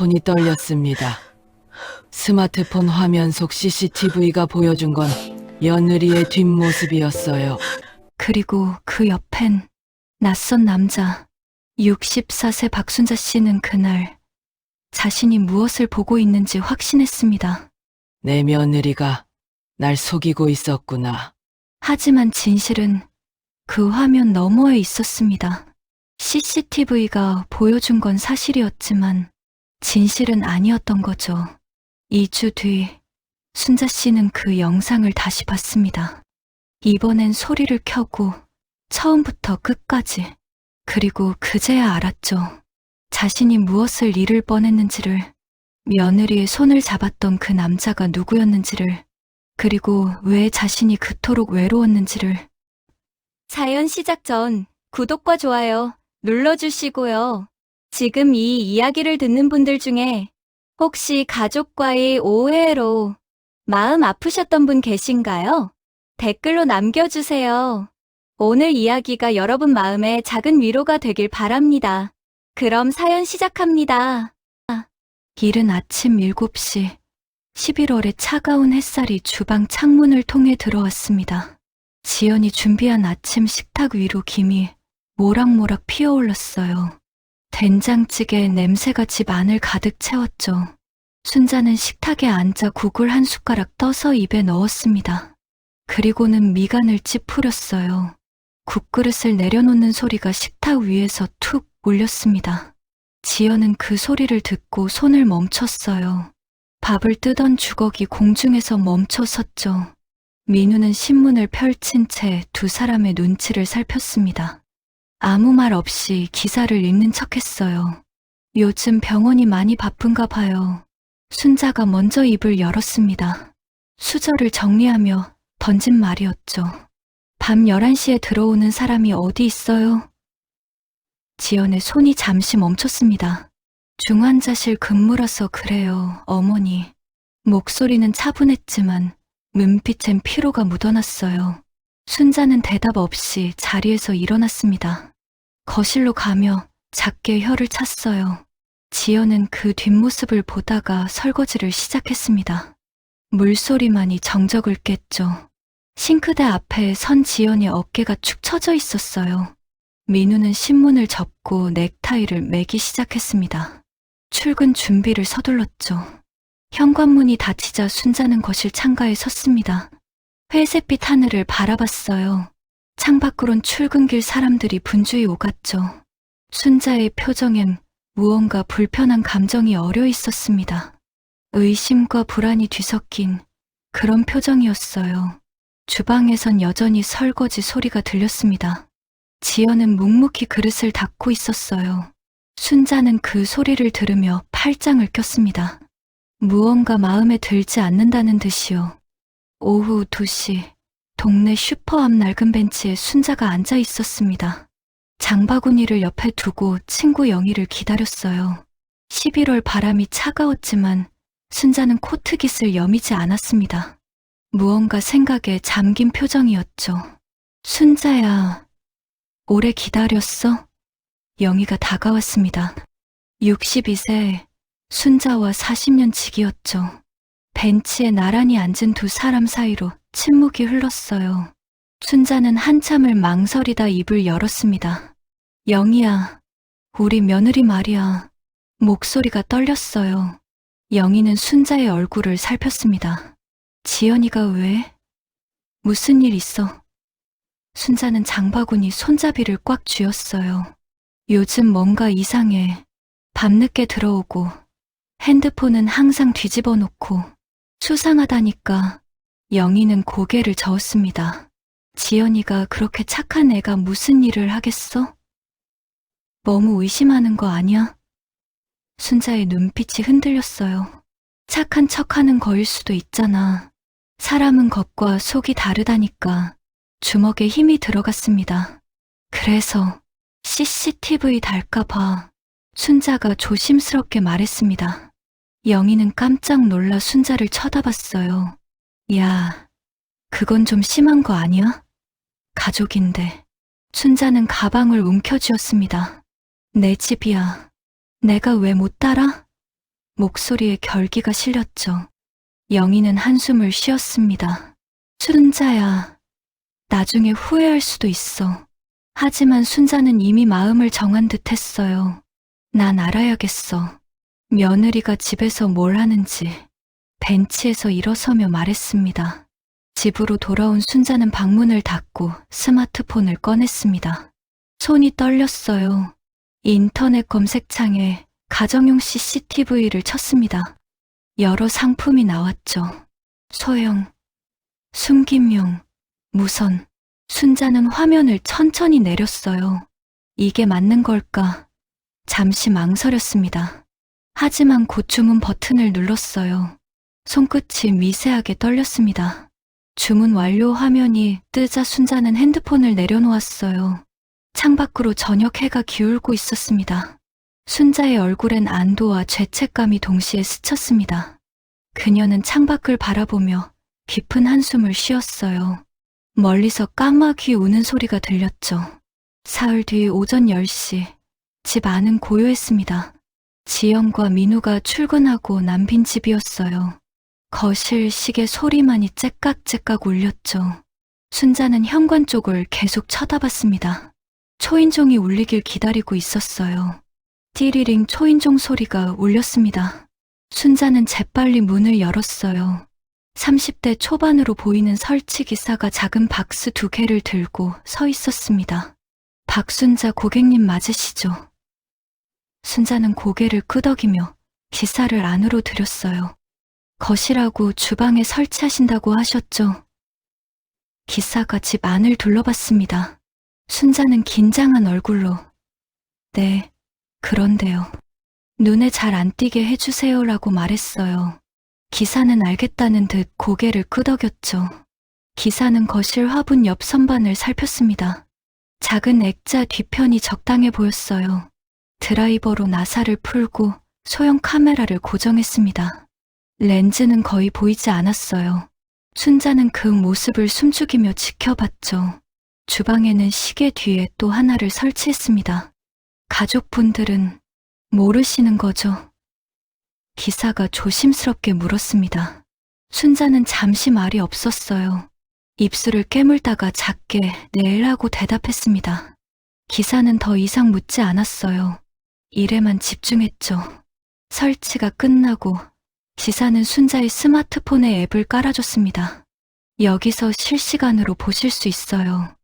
손이 떨렸습니다. 스마트폰 화면 속 CCTV가 보여준 건 며느리의 뒷모습이었어요. 그리고 그 옆엔 낯선 남자, 64세 박순자 씨는 그날 자신이 무엇을 보고 있는지 확신했습니다. 내 며느리가 날 속이고 있었구나. 하지만 진실은 그 화면 너머에 있었습니다. CCTV가 보여준 건 사실이었지만 진실은 아니었던 거죠. 2주 뒤 순자 씨는 그 영상을 다시 봤습니다. 이번엔 소리를 켜고 처음부터 끝까지. 그리고 그제야 알았죠. 자신이 무엇을 잃을 뻔했는지를, 며느리의 손을 잡았던 그 남자가 누구였는지를, 그리고 왜 자신이 그토록 외로웠는지를. 사연 시작 전 구독과 좋아요 눌러주시고요. 지금 이 이야기를 듣는 분들 중에 혹시 가족과의 오해로 마음 아프셨던 분 계신가요? 댓글로 남겨주세요. 오늘 이야기가 여러분 마음에 작은 위로가 되길 바랍니다. 그럼 사연 시작합니다. 이른 아침 7시, 11월의 차가운 햇살이 주방 창문을 통해 들어왔습니다. 지연이 준비한 아침 식탁 위로 김이 모락모락 피어올랐어요. 된장찌개 냄새가 집 안을 가득 채웠죠. 순자는 식탁에 앉아 국을 한 숟가락 떠서 입에 넣었습니다. 그리고는 미간을 찌푸렸어요. 국그릇을 내려놓는 소리가 식탁 위에서 툭 울렸습니다. 지연은 그 소리를 듣고 손을 멈췄어요. 밥을 뜨던 주걱이 공중에서 멈춰 섰죠. 민우는 신문을 펼친 채 두 사람의 눈치를 살폈습니다. 아무 말 없이 기사를 읽는 척했어요. 요즘 병원이 많이 바쁜가 봐요. 순자가 먼저 입을 열었습니다. 수저를 정리하며 던진 말이었죠. 밤 11시에 들어오는 사람이 어디 있어요? 지연의 손이 잠시 멈췄습니다. 중환자실 근무라서 그래요, 어머니. 목소리는 차분했지만 눈빛엔 피로가 묻어났어요. 순자는 대답 없이 자리에서 일어났습니다. 거실로 가며 작게 혀를 찼어요. 지연은 그 뒷모습을 보다가 설거지를 시작했습니다. 물소리만이 정적을 깼죠. 싱크대 앞에 선 지연의 어깨가 축 처져 있었어요. 민우는 신문을 접고 넥타이를 매기 시작했습니다. 출근 준비를 서둘렀죠. 현관문이 닫히자 순자는 거실 창가에 섰습니다. 회색빛 하늘을 바라봤어요. 창밖으론 출근길 사람들이 분주히 오갔죠. 순자의 표정엔 무언가 불편한 감정이 어려 있었습니다. 의심과 불안이 뒤섞인 그런 표정이었어요. 주방에선 여전히 설거지 소리가 들렸습니다. 지연은 묵묵히 그릇을 닦고 있었어요. 순자는 그 소리를 들으며 팔짱을 꼈습니다. 무언가 마음에 들지 않는다는 듯이요. 오후 2시, 동네 슈퍼 앞 낡은 벤치에 순자가 앉아 있었습니다. 장바구니를 옆에 두고 친구 영희를 기다렸어요. 11월 바람이 차가웠지만 순자는 코트깃을 여미지 않았습니다. 무언가 생각에 잠긴 표정이었죠. 순자야, 오래 기다렸어? 영희가 다가왔습니다. 62세, 순자와 40년 지기였죠. 벤치에 나란히 앉은 두 사람 사이로 침묵이 흘렀어요. 순자는 한참을 망설이다 입을 열었습니다. 영희야, 우리 며느리 말이야. 목소리가 떨렸어요. 영희는 순자의 얼굴을 살폈습니다. 지연이가 왜? 무슨 일 있어? 순자는 장바구니 손잡이를 꽉 쥐었어요. 요즘 뭔가 이상해. 밤늦게 들어오고 핸드폰은 항상 뒤집어 놓고 수상하다니까. 영희는 고개를 저었습니다. 지연이가 그렇게 착한 애가 무슨 일을 하겠어? 너무 의심하는 거 아니야? 순자의 눈빛이 흔들렸어요. 착한 척하는 거일 수도 있잖아. 사람은 겉과 속이 다르다니까. 주먹에 힘이 들어갔습니다. 그래서 CCTV 달까봐. 순자가 조심스럽게 말했습니다. 영희는 깜짝 놀라 순자를 쳐다봤어요. 야, 그건 좀 심한 거 아니야? 가족인데. 순자는 가방을 움켜쥐었습니다. 내 집이야. 내가 왜 못 따라? 목소리에 결기가 실렸죠. 영희는 한숨을 쉬었습니다. 순자야, 나중에 후회할 수도 있어. 하지만 순자는 이미 마음을 정한 듯 했어요. 난 알아야겠어. 며느리가 집에서 뭘 하는지 벤치에서 일어서며 말했습니다. 집으로 돌아온 순자는 방문을 닫고 스마트폰을 꺼냈습니다. 손이 떨렸어요. 인터넷 검색창에 가정용 CCTV를 쳤습니다. 여러 상품이 나왔죠. 소형, 숨김용, 무선. 순자는 화면을 천천히 내렸어요. 이게 맞는 걸까? 잠시 망설였습니다. 하지만 곧 주문 버튼을 눌렀어요. 손끝이 미세하게 떨렸습니다. 주문 완료 화면이 뜨자 순자는 핸드폰을 내려놓았어요. 창밖으로 저녁 해가 기울고 있었습니다. 순자의 얼굴엔 안도와 죄책감이 동시에 스쳤습니다. 그녀는 창밖을 바라보며 깊은 한숨을 쉬었어요. 멀리서 까마귀 우는 소리가 들렸죠. 사흘 뒤 오전 10시, 집 안은 고요했습니다. 지연과 민우가 출근하고 난 빈집이었어요. 거실 시계 소리만이 째깍째깍 울렸죠. 순자는 현관 쪽을 계속 쳐다봤습니다. 초인종이 울리길 기다리고 있었어요. 띠리링 초인종 소리가 울렸습니다. 순자는 재빨리 문을 열었어요. 30대 초반으로 보이는 설치기사가 작은 박스 2개를 들고 서 있었습니다. 박순자 고객님 맞으시죠? 순자는 고개를 끄덕이며 기사를 안으로 들였어요. 거실하고 주방에 설치하신다고 하셨죠? 기사가 집 안을 둘러봤습니다. 순자는 긴장한 얼굴로 네, 그런데요. 눈에 잘 안 띄게 해주세요라고 말했어요. 기사는 알겠다는 듯 고개를 끄덕였죠. 기사는 거실 화분 옆 선반을 살폈습니다. 작은 액자 뒤편이 적당해 보였어요. 드라이버로 나사를 풀고 소형 카메라를 고정했습니다. 렌즈는 거의 보이지 않았어요. 순자는 그 모습을 숨죽이며 지켜봤죠. 주방에는 시계 뒤에 또 하나를 설치했습니다. 가족분들은 모르시는 거죠? 기사가 조심스럽게 물었습니다. 순자는 잠시 말이 없었어요. 입술을 깨물다가 작게 네 하고 대답했습니다. 기사는 더 이상 묻지 않았어요. 일에만 집중했죠. 설치가 끝나고 기사는 순자의 스마트폰에 앱을 깔아줬습니다. 여기서 실시간으로 보실 수 있어요.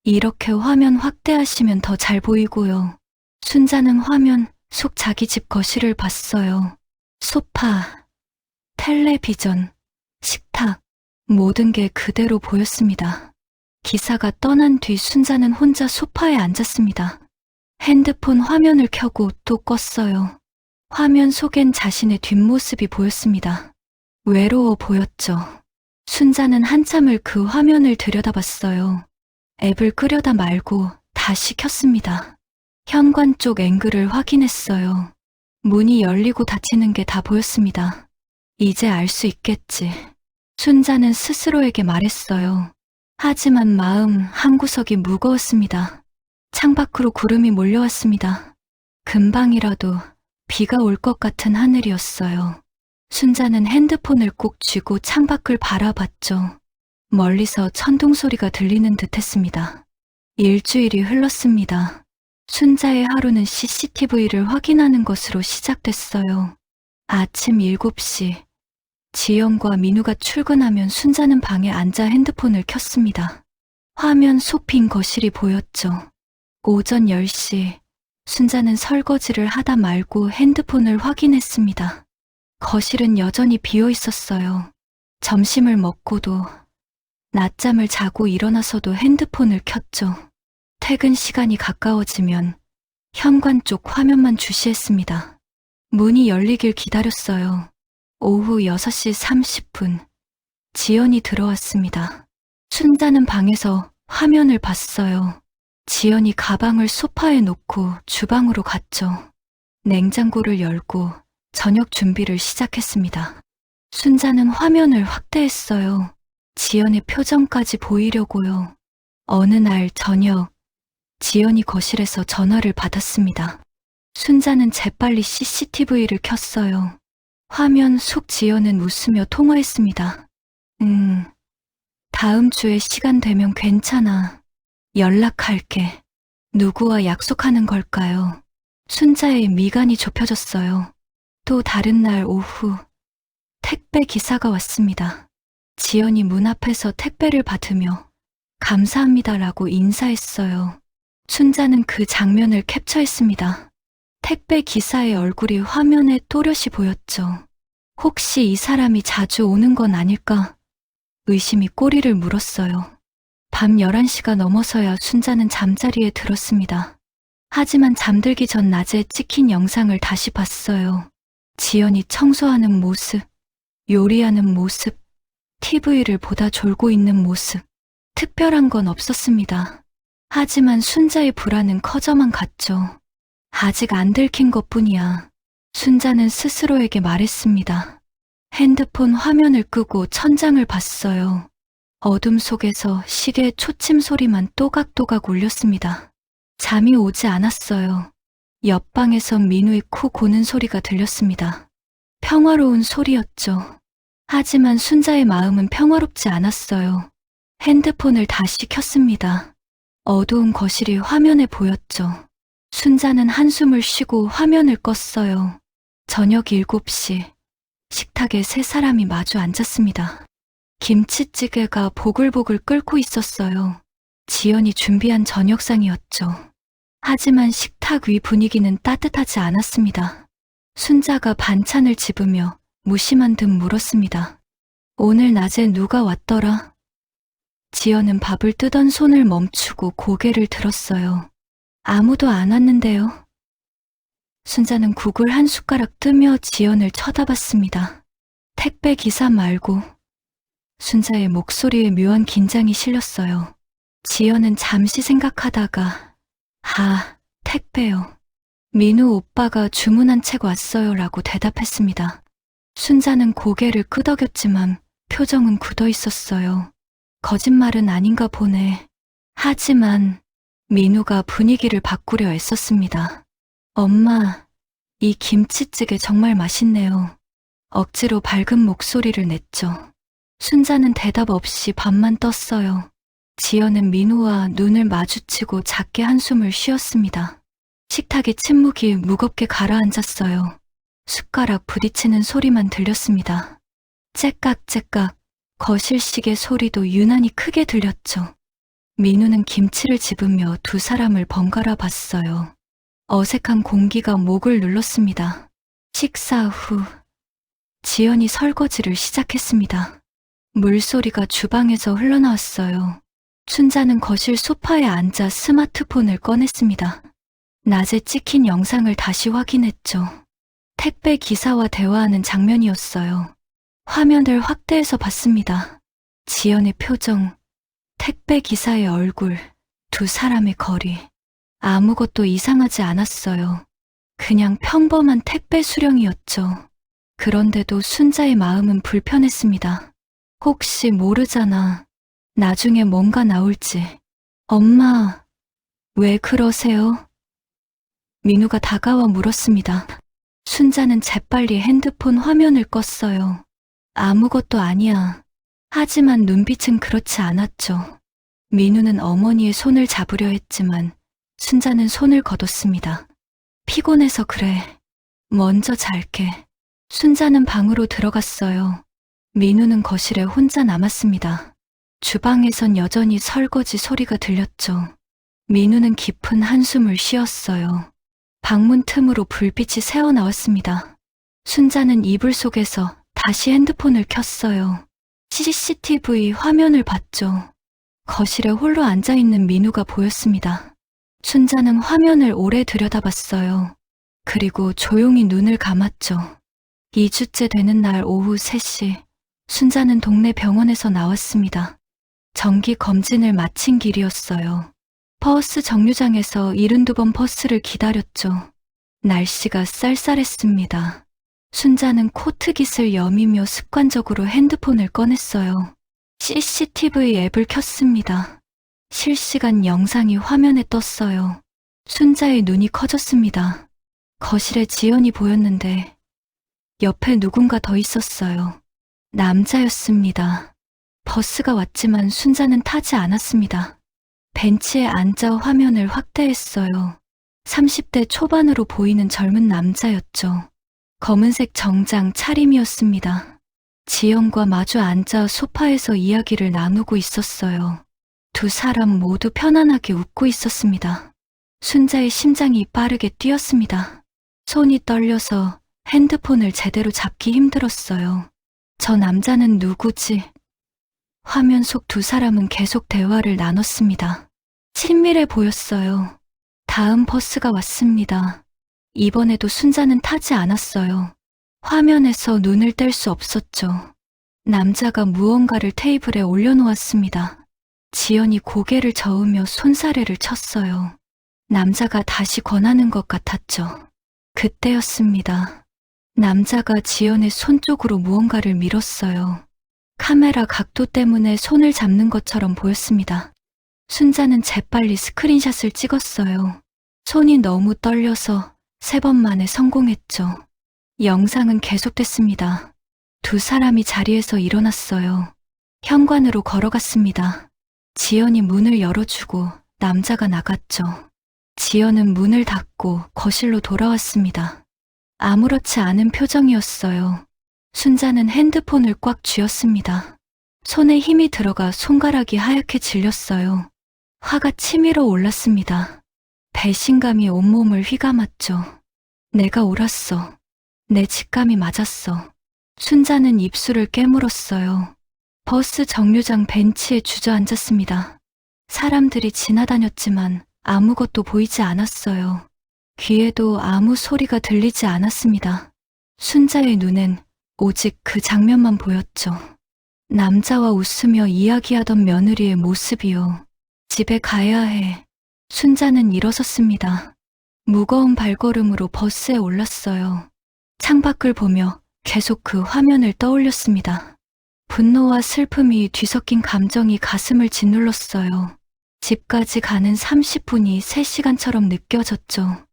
이렇게 화면 확대하시면 더 잘 보이고요. 순자는 화면 속 자기 집 거실을 봤어요. 소파, 텔레비전, 식탁, 모든 게 그대로 보였습니다. 기사가 떠난 뒤 순자는 혼자 소파에 앉았습니다. 핸드폰 화면을 켜고 또 껐어요. 화면 속엔 자신의 뒷모습이 보였습니다. 외로워 보였죠. 순자는 한참을 그 화면을 들여다봤어요. 앱을 끄려다 말고 다시 켰습니다. 현관 쪽 앵글을 확인했어요. 문이 열리고 닫히는 게 다 보였습니다. 이제 알 수 있겠지. 순자는 스스로에게 말했어요. 하지만 마음 한구석이 무거웠습니다. 창밖으로 구름이 몰려왔습니다. 금방이라도 비가 올 것 같은 하늘이었어요. 순자는 핸드폰을 꼭 쥐고 창밖을 바라봤죠. 멀리서 천둥 소리가 들리는 듯했습니다. 일주일이 흘렀습니다. 순자의 하루는 CCTV를 확인하는 것으로 시작됐어요. 아침 7시, 지연과 민우가 출근하면 순자는 방에 앉아 핸드폰을 켰습니다. 화면 속 빈 거실이 보였죠. 오전 10시, 순자는 설거지를 하다 말고 핸드폰을 확인했습니다. 거실은 여전히 비어 있었어요. 점심을 먹고도, 낮잠을 자고 일어나서도 핸드폰을 켰죠. 퇴근 시간이 가까워지면 현관 쪽 화면만 주시했습니다. 문이 열리길 기다렸어요. 오후 6시 30분, 지연이 들어왔습니다. 순자는 방에서 화면을 봤어요. 지연이 가방을 소파에 놓고 주방으로 갔죠. 냉장고를 열고 저녁 준비를 시작했습니다. 순자는 화면을 확대했어요. 지연의 표정까지 보이려고요. 어느 날 저녁, 지연이 거실에서 전화를 받았습니다. 순자는 재빨리 CCTV를 켰어요. 화면 속 지연은 웃으며 통화했습니다. 다음 주에 시간 되면 괜찮아. 연락할게. 누구와 약속하는 걸까요? 순자의 미간이 좁혀졌어요. 또 다른 날 오후, 택배 기사가 왔습니다. 지연이 문 앞에서 택배를 받으며 감사합니다라고 인사했어요. 순자는 그 장면을 캡처했습니다. 택배 기사의 얼굴이 화면에 또렷이 보였죠. 혹시 이 사람이 자주 오는 건 아닐까? 의심이 꼬리를 물었어요. 밤 11시가 넘어서야 순자는 잠자리에 들었습니다. 하지만 잠들기 전 낮에 찍힌 영상을 다시 봤어요. 지연이 청소하는 모습, 요리하는 모습, TV를 보다 졸고 있는 모습. 특별한 건 없었습니다. 하지만 순자의 불안은 커져만 갔죠. 아직 안 들킨 것뿐이야. 순자는 스스로에게 말했습니다. 핸드폰 화면을 끄고 천장을 봤어요. 어둠 속에서 시계 초침 소리만 또각또각 울렸습니다. 잠이 오지 않았어요. 옆방에서 민우의 코 고는 소리가 들렸습니다. 평화로운 소리였죠. 하지만 순자의 마음은 평화롭지 않았어요. 핸드폰을 다시 켰습니다. 어두운 거실이 화면에 보였죠. 순자는 한숨을 쉬고 화면을 껐어요. 저녁 7시, 식탁에 세 사람이 마주 앉았습니다. 김치찌개가 보글보글 끓고 있었어요. 지연이 준비한 저녁상이었죠. 하지만 식탁 위 분위기는 따뜻하지 않았습니다. 순자가 반찬을 집으며 무심한 듯 물었습니다. 오늘 낮에 누가 왔더라? 지연은 밥을 뜨던 손을 멈추고 고개를 들었어요. 아무도 안 왔는데요. 순자는 국을 한 숟가락 뜨며 지연을 쳐다봤습니다. 택배 기사 말고. 순자의 목소리에 묘한 긴장이 실렸어요. 지연은 잠시 생각하다가 택배요. 민우 오빠가 주문한 책 왔어요 라고 대답했습니다. 순자는 고개를 끄덕였지만 표정은 굳어 있었어요. 거짓말은 아닌가 보네. 하지만 민우가 분위기를 바꾸려 애썼습니다. 엄마, 이 김치찌개 정말 맛있네요. 억지로 밝은 목소리를 냈죠. 순자는 대답 없이 밥만 떴어요. 지연은 민우와 눈을 마주치고 작게 한숨을 쉬었습니다. 식탁에 침묵이 무겁게 가라앉았어요. 숟가락 부딪히는 소리만 들렸습니다. 째깍째깍 거실 시계 소리도 유난히 크게 들렸죠. 민우는 김치를 집으며 두 사람을 번갈아 봤어요. 어색한 공기가 목을 눌렀습니다. 식사 후 지연이 설거지를 시작했습니다. 물소리가 주방에서 흘러나왔어요. 순자는 거실 소파에 앉아 스마트폰을 꺼냈습니다. 낮에 찍힌 영상을 다시 확인했죠. 택배 기사와 대화하는 장면이었어요. 화면을 확대해서 봤습니다. 지연의 표정, 택배 기사의 얼굴, 두 사람의 거리. 아무것도 이상하지 않았어요. 그냥 평범한 택배 수령이었죠. 그런데도 순자의 마음은 불편했습니다. 혹시 모르잖아. 나중에 뭔가 나올지. 엄마, 왜 그러세요? 민우가 다가와 물었습니다. 순자는 재빨리 핸드폰 화면을 껐어요. 아무것도 아니야. 하지만 눈빛은 그렇지 않았죠. 민우는 어머니의 손을 잡으려 했지만 순자는 손을 거뒀습니다. 피곤해서 그래. 먼저 잘게. 순자는 방으로 들어갔어요. 민우는 거실에 혼자 남았습니다. 주방에선 여전히 설거지 소리가 들렸죠. 민우는 깊은 한숨을 쉬었어요. 방문 틈으로 불빛이 새어나왔습니다. 순자는 이불 속에서 다시 핸드폰을 켰어요. CCTV 화면을 봤죠. 거실에 홀로 앉아있는 민우가 보였습니다. 순자는 화면을 오래 들여다봤어요. 그리고 조용히 눈을 감았죠. 2주째 되는 날 오후 3시, 순자는 동네 병원에서 나왔습니다. 정기 검진을 마친 길이었어요. 버스 정류장에서 72번 버스를 기다렸죠. 날씨가 쌀쌀했습니다. 순자는 코트깃을 여미며 습관적으로 핸드폰을 꺼냈어요. CCTV 앱을 켰습니다. 실시간 영상이 화면에 떴어요. 순자의 눈이 커졌습니다. 거실에 지연이 보였는데 옆에 누군가 더 있었어요. 남자였습니다. 버스가 왔지만 순자는 타지 않았습니다. 벤치에 앉아 화면을 확대했어요. 30대 초반으로 보이는 젊은 남자였죠. 검은색 정장 차림이었습니다. 지연과 마주 앉아 소파에서 이야기를 나누고 있었어요. 두 사람 모두 편안하게 웃고 있었습니다. 순자의 심장이 빠르게 뛰었습니다. 손이 떨려서 핸드폰을 제대로 잡기 힘들었어요. 저 남자는 누구지? 화면 속 두 사람은 계속 대화를 나눴습니다. 친밀해 보였어요. 다음 버스가 왔습니다. 이번에도 순자는 타지 않았어요. 화면에서 눈을 뗄 수 없었죠. 남자가 무언가를 테이블에 올려놓았습니다. 지연이 고개를 저으며 손사래를 쳤어요. 남자가 다시 권하는 것 같았죠. 그때였습니다. 남자가 지연의 손 쪽으로 무언가를 밀었어요. 카메라 각도 때문에 손을 잡는 것처럼 보였습니다. 순자는 재빨리 스크린샷을 찍었어요. 손이 너무 떨려서 3번 만에 성공했죠. 영상은 계속됐습니다. 두 사람이 자리에서 일어났어요. 현관으로 걸어갔습니다. 지연이 문을 열어주고 남자가 나갔죠. 지연은 문을 닫고 거실로 돌아왔습니다. 아무렇지 않은 표정이었어요. 순자는 핸드폰을 꽉 쥐었습니다. 손에 힘이 들어가 손가락이 하얗게 질렸어요. 화가 치밀어 올랐습니다. 배신감이 온몸을 휘감았죠. 내가 옳았어. 내 직감이 맞았어. 순자는 입술을 깨물었어요. 버스 정류장 벤치에 주저앉았습니다. 사람들이 지나다녔지만 아무것도 보이지 않았어요. 귀에도 아무 소리가 들리지 않았습니다. 순자의 눈엔 오직 그 장면만 보였죠. 남자와 웃으며 이야기하던 며느리의 모습이요. 집에 가야 해. 순자는 일어섰습니다. 무거운 발걸음으로 버스에 올랐어요. 창밖을 보며 계속 그 화면을 떠올렸습니다. 분노와 슬픔이 뒤섞인 감정이 가슴을 짓눌렀어요. 집까지 가는 30분이 3시간처럼 느껴졌죠.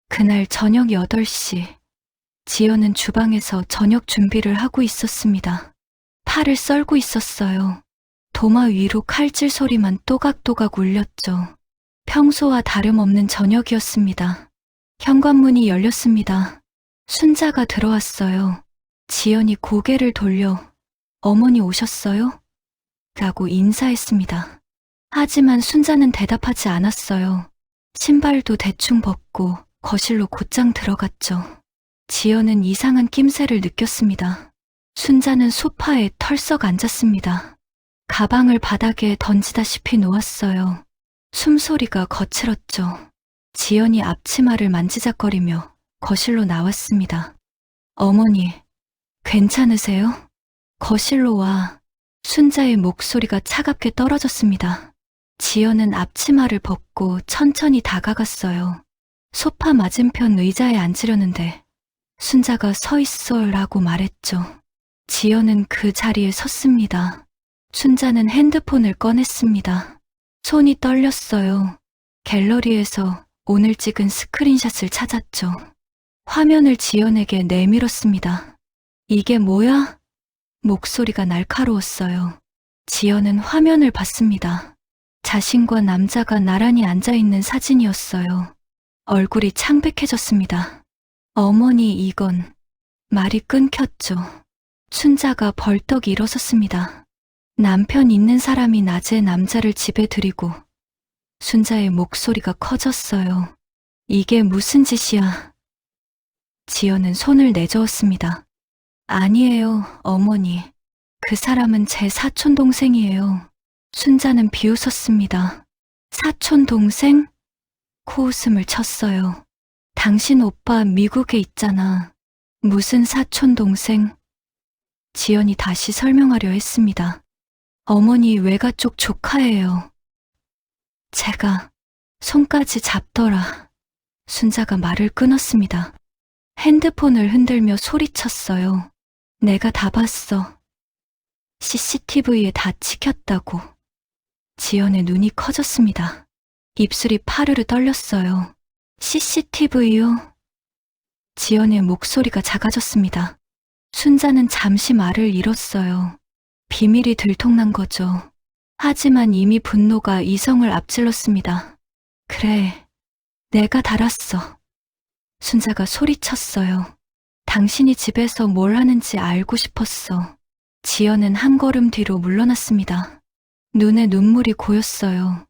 그날 저녁 8시, 지연은 주방에서 저녁 준비를 하고 있었습니다. 팔을 썰고 있었어요. 도마 위로 칼질 소리만 또각또각 울렸죠. 평소와 다름없는 저녁이었습니다. 현관문이 열렸습니다. 순자가 들어왔어요. 지연이 고개를 돌려 어머니 오셨어요? 라고 인사했습니다. 하지만 순자는 대답하지 않았어요. 신발도 대충 벗고 거실로 곧장 들어갔죠. 지연은 이상한 낌새를 느꼈습니다. 순자는 소파에 털썩 앉았습니다. 가방을 바닥에 던지다시피 놓았어요. 숨소리가 거칠었죠. 지연이 앞치마를 만지작거리며 거실로 나왔습니다. 어머니, 괜찮으세요? 거실로 와. 순자의 목소리가 차갑게 떨어졌습니다. 지연은 앞치마를 벗고 천천히 다가갔어요. 소파 맞은편 의자에 앉으려는데 순자가 서 있어라고 말했죠. 지연은 그 자리에 섰습니다. 순자는 핸드폰을 꺼냈습니다. 손이 떨렸어요. 갤러리에서 오늘 찍은 스크린샷을 찾았죠. 화면을 지연에게 내밀었습니다. 이게 뭐야? 목소리가 날카로웠어요. 지연은 화면을 봤습니다. 자신과 남자가 나란히 앉아있는 사진이었어요. 얼굴이 창백해졌습니다. 어머니, 이건... 말이 끊겼죠. 순자가 벌떡 일어섰습니다. 남편 있는 사람이 낮에 남자를 집에 들이고 순자의 목소리가 커졌어요. 이게 무슨 짓이야? 지연은 손을 내저었습니다. 아니에요, 어머니. 그 사람은 제 사촌 동생이에요. 순자는 비웃었습니다. 사촌 동생? 코웃음을 쳤어요. 당신 오빠 미국에 있잖아. 무슨 사촌 동생? 지연이 다시 설명하려 했습니다. 어머니 외가 쪽 조카예요. 제가 손까지 잡더라. 순자가 말을 끊었습니다. 핸드폰을 흔들며 소리쳤어요. 내가 다 봤어. CCTV에 다 찍혔다고. 지연의 눈이 커졌습니다. 입술이 파르르 떨렸어요. CCTV요? 지연의 목소리가 작아졌습니다. 순자는 잠시 말을 잃었어요. 비밀이 들통난 거죠. 하지만 이미 분노가 이성을 앞질렀습니다. 그래, 내가 달았어. 순자가 소리쳤어요. 당신이 집에서 뭘 하는지 알고 싶었어. 지연은 한 걸음 뒤로 물러났습니다. 눈에 눈물이 고였어요.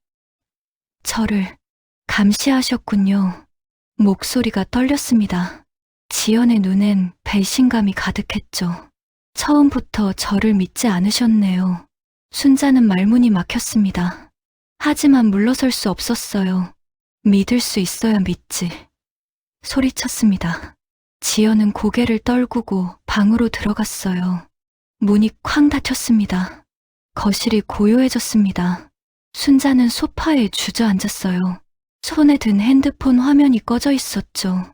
저를 감시하셨군요. 목소리가 떨렸습니다. 지연의 눈엔 배신감이 가득했죠. 처음부터 저를 믿지 않으셨네요. 순자는 말문이 막혔습니다. 하지만 물러설 수 없었어요. 믿을 수 있어야 믿지. 소리쳤습니다. 지연은 고개를 떨구고 방으로 들어갔어요. 문이 쾅 닫혔습니다. 거실이 고요해졌습니다. 순자는 소파에 주저앉았어요. 손에 든 핸드폰 화면이 꺼져 있었죠.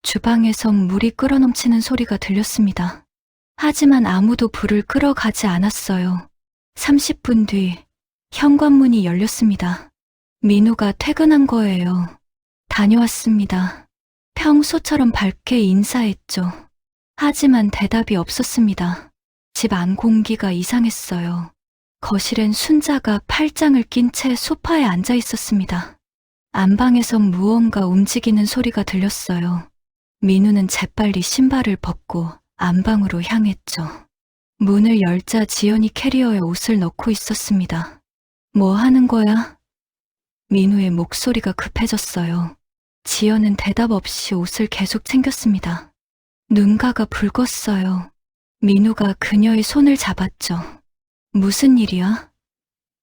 주방에선 물이 끓어넘치는 소리가 들렸습니다. 하지만 아무도 불을 끌어가지 않았어요. 30분 뒤 현관문이 열렸습니다. 민우가 퇴근한 거예요. 다녀왔습니다. 평소처럼 밝게 인사했죠. 하지만 대답이 없었습니다. 집 안 공기가 이상했어요. 거실엔 순자가 팔짱을 낀 채 소파에 앉아 있었습니다. 안방에선 무언가 움직이는 소리가 들렸어요. 민우는 재빨리 신발을 벗고 안방으로 향했죠. 문을 열자 지연이 캐리어에 옷을 넣고 있었습니다. 뭐 하는 거야? 민우의 목소리가 급해졌어요. 지연은 대답 없이 옷을 계속 챙겼습니다. 눈가가 붉었어요. 민우가 그녀의 손을 잡았죠. 무슨 일이야?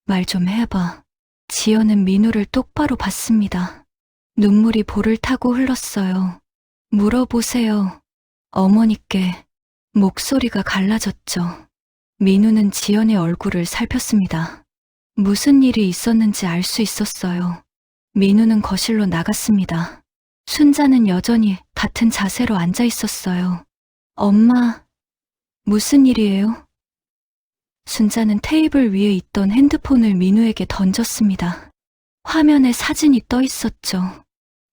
말 좀 해봐. 지연은 민우를 똑바로 봤습니다. 눈물이 볼을 타고 흘렀어요. 물어보세요. 어머니께. 목소리가 갈라졌죠. 민우는 지연의 얼굴을 살폈습니다. 무슨 일이 있었는지 알 수 있었어요. 민우는 거실로 나갔습니다. 순자는 여전히 같은 자세로 앉아 있었어요. 엄마, 무슨 일이에요? 순자는 테이블 위에 있던 핸드폰을 민우에게 던졌습니다. 화면에 사진이 떠 있었죠.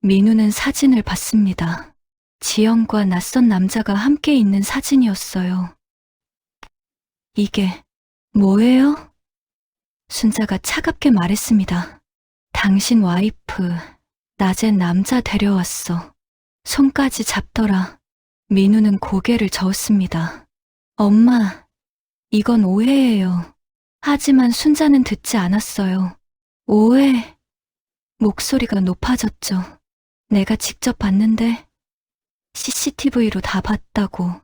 민우는 사진을 봤습니다. 지연과 낯선 남자가 함께 있는 사진이었어요. 이게 뭐예요? 순자가 차갑게 말했습니다. 당신 와이프, 낮엔 남자 데려왔어. 손까지 잡더라. 민우는 고개를 저었습니다. 엄마, 이건 오해예요. 하지만 순자는 듣지 않았어요. 오해. 목소리가 높아졌죠. 내가 직접 봤는데 CCTV로 다 봤다고.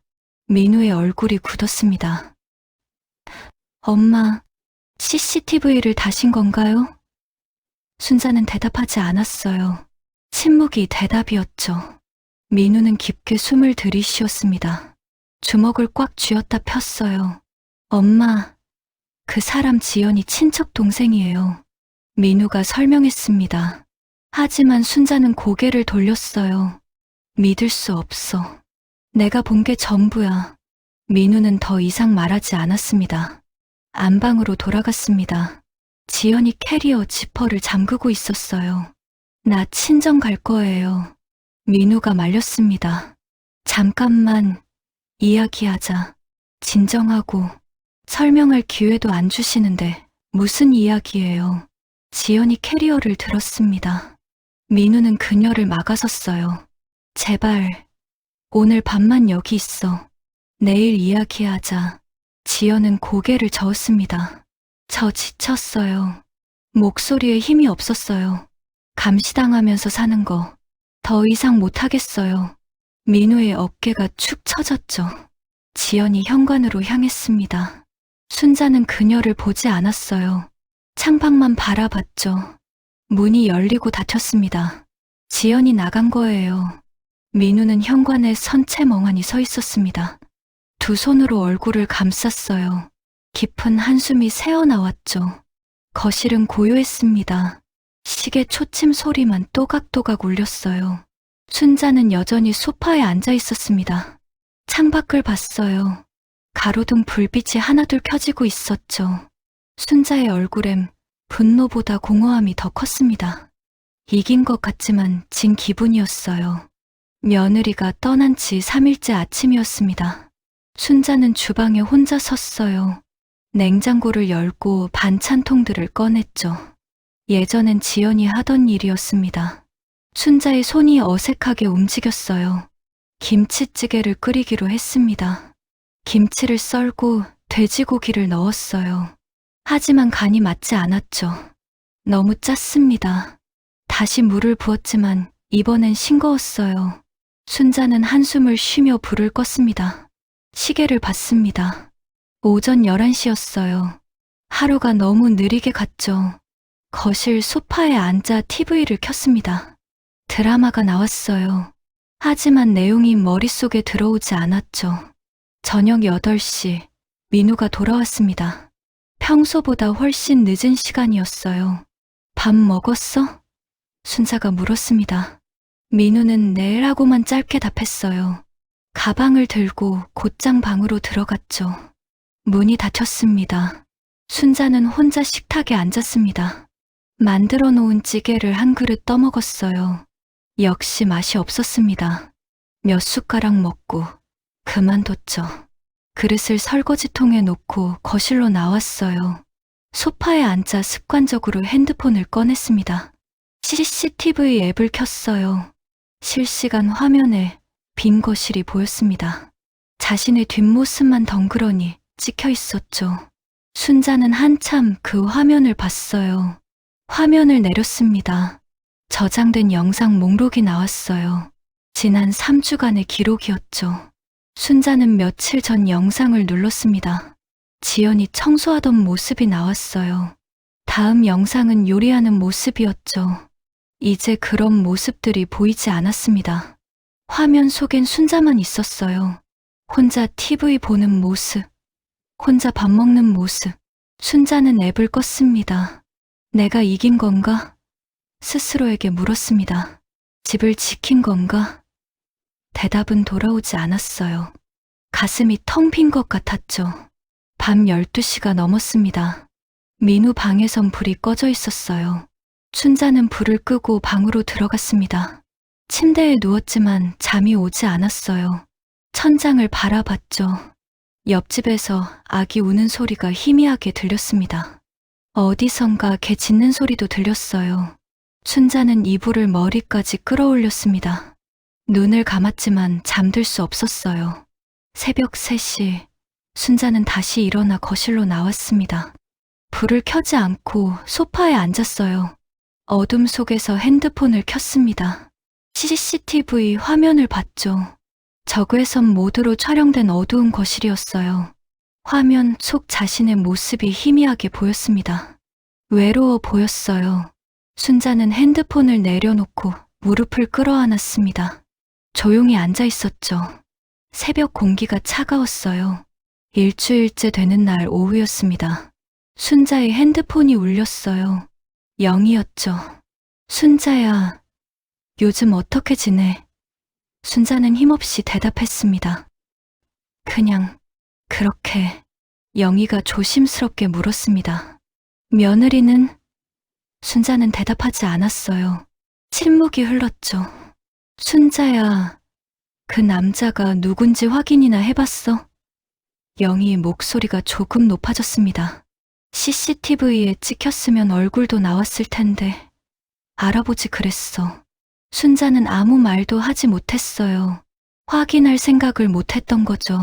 민우의 얼굴이 굳었습니다. 엄마, CCTV를 다신 건가요? 순자는 대답하지 않았어요. 침묵이 대답이었죠. 민우는 깊게 숨을 들이쉬었습니다. 주먹을 꽉 쥐었다 폈어요. 엄마, 그 사람 지연이 친척 동생이에요. 민우가 설명했습니다. 하지만 순자는 고개를 돌렸어요. 믿을 수 없어. 내가 본 게 전부야. 민우는 더 이상 말하지 않았습니다. 안방으로 돌아갔습니다. 지연이 캐리어 지퍼를 잠그고 있었어요. 나 친정 갈 거예요. 민우가 말렸습니다. 잠깐만 이야기하자. 진정하고. 설명할 기회도 안 주시는데 무슨 이야기예요? 지연이 캐리어를 들었습니다. 민우는 그녀를 막아섰어요. 제발, 오늘 밤만 여기 있어. 내일 이야기하자. 지연은 고개를 저었습니다. 저 지쳤어요. 목소리에 힘이 없었어요. 감시당하면서 사는 거 더 이상 못하겠어요. 민우의 어깨가 축 처졌죠. 지연이 현관으로 향했습니다. 순자는 그녀를 보지 않았어요. 창밖만 바라봤죠. 문이 열리고 닫혔습니다. 지연이 나간 거예요. 민우는 현관에 선채 멍하니 서 있었습니다. 두 손으로 얼굴을 감쌌어요. 깊은 한숨이 새어나왔죠. 거실은 고요했습니다. 시계 초침 소리만 또각또각 울렸어요. 순자는 여전히 소파에 앉아 있었습니다. 창밖을 봤어요. 가로등 불빛이 하나둘 켜지고 있었죠. 순자의 얼굴엔 분노보다 공허함이 더 컸습니다. 이긴 것 같지만 진 기분이었어요. 며느리가 떠난 지 3일째 아침이었습니다. 순자는 주방에 혼자 섰어요. 냉장고를 열고 반찬통들을 꺼냈죠. 예전엔 지연이 하던 일이었습니다. 순자의 손이 어색하게 움직였어요. 김치찌개를 끓이기로 했습니다. 김치를 썰고 돼지고기를 넣었어요. 하지만 간이 맞지 않았죠. 너무 짰습니다. 다시 물을 부었지만 이번엔 싱거웠어요. 순자는 한숨을 쉬며 불을 껐습니다. 시계를 봤습니다. 오전 11시였어요. 하루가 너무 느리게 갔죠. 거실 소파에 앉아 TV를 켰습니다. 드라마가 나왔어요. 하지만 내용이 머릿속에 들어오지 않았죠. 저녁 8시, 민우가 돌아왔습니다. 평소보다 훨씬 늦은 시간이었어요. 밥 먹었어? 순자가 물었습니다. 민우는 네라고만 짧게 답했어요. 가방을 들고 곧장 방으로 들어갔죠. 문이 닫혔습니다. 순자는 혼자 식탁에 앉았습니다. 만들어 놓은 찌개를 한 그릇 떠먹었어요. 역시 맛이 없었습니다. 몇 숟가락 먹고 그만뒀죠. 그릇을 설거지통에 놓고 거실로 나왔어요. 소파에 앉아 습관적으로 핸드폰을 꺼냈습니다. CCTV 앱을 켰어요. 실시간 화면에 빈 거실이 보였습니다. 자신의 뒷모습만 덩그러니 찍혀 있었죠. 순자는 한참 그 화면을 봤어요. 화면을 내렸습니다. 저장된 영상 목록이 나왔어요. 지난 3주간의 기록이었죠. 순자는 며칠 전 영상을 눌렀습니다. 지연이 청소하던 모습이 나왔어요. 다음 영상은 요리하는 모습이었죠. 이제 그런 모습들이 보이지 않았습니다. 화면 속엔 순자만 있었어요. 혼자 TV 보는 모습, 혼자 밥 먹는 모습. 순자는 앱을 껐습니다. 내가 이긴 건가? 스스로에게 물었습니다. 집을 지킨 건가? 대답은 돌아오지 않았어요. 가슴이 텅 빈 것 같았죠. 밤 12시가 넘었습니다. 민우 방에선 불이 꺼져 있었어요. 순자는 불을 끄고 방으로 들어갔습니다. 침대에 누웠지만 잠이 오지 않았어요. 천장을 바라봤죠. 옆집에서 아기 우는 소리가 희미하게 들렸습니다. 어디선가 개 짖는 소리도 들렸어요. 순자는 이불을 머리까지 끌어올렸습니다. 눈을 감았지만 잠들 수 없었어요. 새벽 3시, 순자는 다시 일어나 거실로 나왔습니다. 불을 켜지 않고 소파에 앉았어요. 어둠 속에서 핸드폰을 켰습니다. CCTV 화면을 봤죠. 저괴선 모드로 촬영된 어두운 거실이었어요. 화면 속 자신의 모습이 희미하게 보였습니다. 외로워 보였어요. 순자는 핸드폰을 내려놓고 무릎을 끌어안았습니다. 조용히 앉아 있었죠. 새벽 공기가 차가웠어요. 일주일째 되는 날 오후였습니다. 순자의 핸드폰이 울렸어요. 0이었죠. 순자야, 요즘 어떻게 지내? 순자는 힘없이 대답했습니다. 그냥 그렇게. 영희가 조심스럽게 물었습니다. 며느리는? 순자는 대답하지 않았어요. 침묵이 흘렀죠. 순자야, 그 남자가 누군지 확인이나 해봤어? 영희의 목소리가 조금 높아졌습니다. CCTV에 찍혔으면 얼굴도 나왔을 텐데 알아보지 그랬어. 순자는 아무 말도 하지 못했어요. 확인할 생각을 못했던 거죠.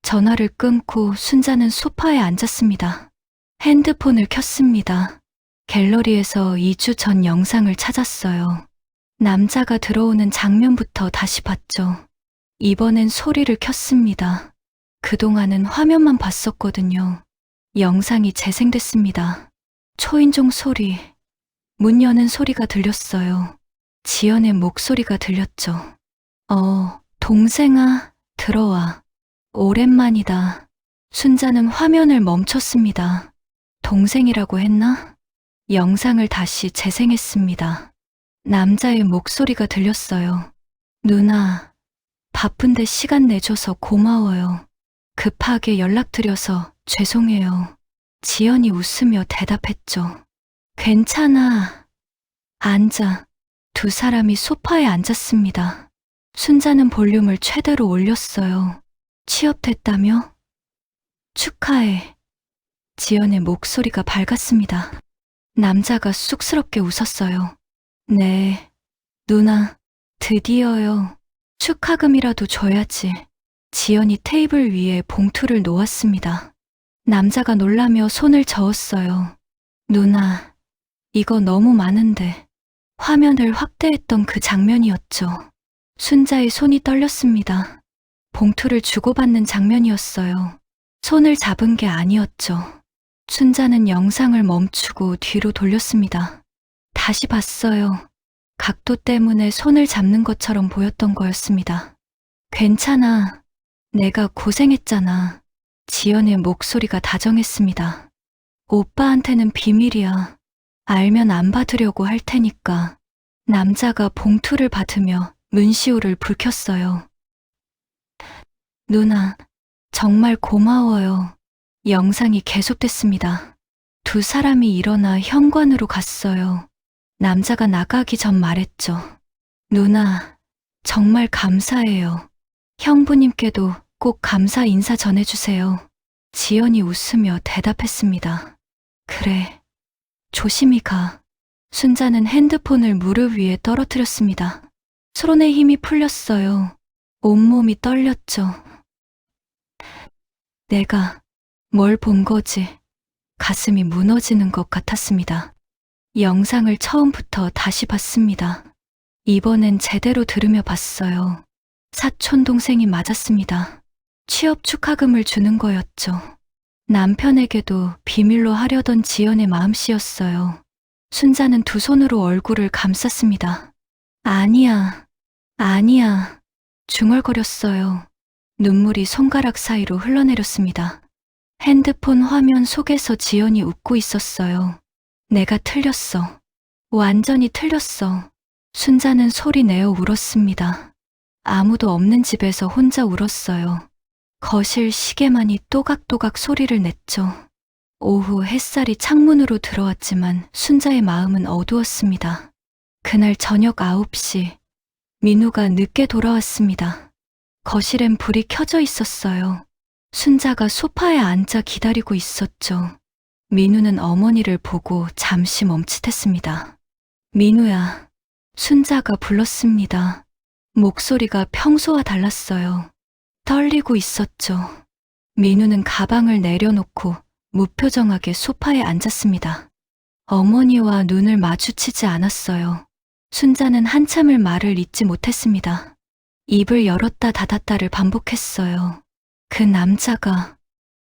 전화를 끊고 순자는 소파에 앉았습니다. 핸드폰을 켰습니다. 갤러리에서 2주 전 영상을 찾았어요. 남자가 들어오는 장면부터 다시 봤죠. 이번엔 소리를 켰습니다. 그동안은 화면만 봤었거든요. 영상이 재생됐습니다. 초인종 소리, 문 여는 소리가 들렸어요. 지연의 목소리가 들렸죠. 동생아, 들어와. 오랜만이다. 순자는 화면을 멈췄습니다. 동생이라고 했나? 영상을 다시 재생했습니다. 남자의 목소리가 들렸어요. 누나, 바쁜데 시간 내줘서 고마워요. 급하게 연락드려서 죄송해요. 지연이 웃으며 대답했죠. 괜찮아. 앉아. 두 사람이 소파에 앉았습니다. 순자는 볼륨을 최대로 올렸어요. 취업됐다며? 축하해. 지연의 목소리가 밝았습니다. 남자가 쑥스럽게 웃었어요. 네, 누나, 드디어요. 축하금이라도 줘야지. 지연이 테이블 위에 봉투를 놓았습니다. 남자가 놀라며 손을 저었어요. 누나, 이거 너무 많은데. 화면을 확대했던 그 장면이었죠. 순자의 손이 떨렸습니다. 봉투를 주고받는 장면이었어요. 손을 잡은 게 아니었죠. 순자는 영상을 멈추고 뒤로 돌렸습니다. 다시 봤어요. 각도 때문에 손을 잡는 것처럼 보였던 거였습니다. 괜찮아. 내가 고생했잖아. 지연의 목소리가 다정했습니다. 오빠한테는 비밀이야. 알면 안 받으려고 할 테니까. 남자가 봉투를 받으며 문시호를 불켰어요. 누나, 정말 고마워요. 영상이 계속됐습니다. 두 사람이 일어나 현관으로 갔어요. 남자가 나가기 전 말했죠. 누나, 정말 감사해요. 형부님께도 꼭 감사 인사 전해주세요. 지연이 웃으며 대답했습니다. 그래, 조심히 가. 순자는 핸드폰을 무릎 위에 떨어뜨렸습니다. 손에 힘이 풀렸어요. 온몸이 떨렸죠. 내가 뭘 본 거지? 가슴이 무너지는 것 같았습니다. 영상을 처음부터 다시 봤습니다. 이번엔 제대로 들으며 봤어요. 사촌 동생이 맞았습니다. 취업 축하금을 주는 거였죠. 남편에게도 비밀로 하려던 지연의 마음씨였어요. 순자는 두 손으로 얼굴을 감쌌습니다. 아니야, 아니야. 중얼거렸어요. 눈물이 손가락 사이로 흘러내렸습니다. 핸드폰 화면 속에서 지연이 웃고 있었어요. 내가 틀렸어. 완전히 틀렸어. 순자는 소리 내어 울었습니다. 아무도 없는 집에서 혼자 울었어요. 거실 시계만이 또각또각 소리를 냈죠. 오후 햇살이 창문으로 들어왔지만 순자의 마음은 어두웠습니다. 그날 저녁 9시, 민우가 늦게 돌아왔습니다. 거실엔 불이 켜져 있었어요. 순자가 소파에 앉아 기다리고 있었죠. 민우는 어머니를 보고 잠시 멈칫했습니다. 민우야, 순자가 불렀습니다. 목소리가 평소와 달랐어요. 떨리고 있었죠. 민우는 가방을 내려놓고 무표정하게 소파에 앉았습니다. 어머니와 눈을 마주치지 않았어요. 순자는 한참을 말을 잇지 못했습니다. 입을 열었다 닫았다를 반복했어요. 그 남자가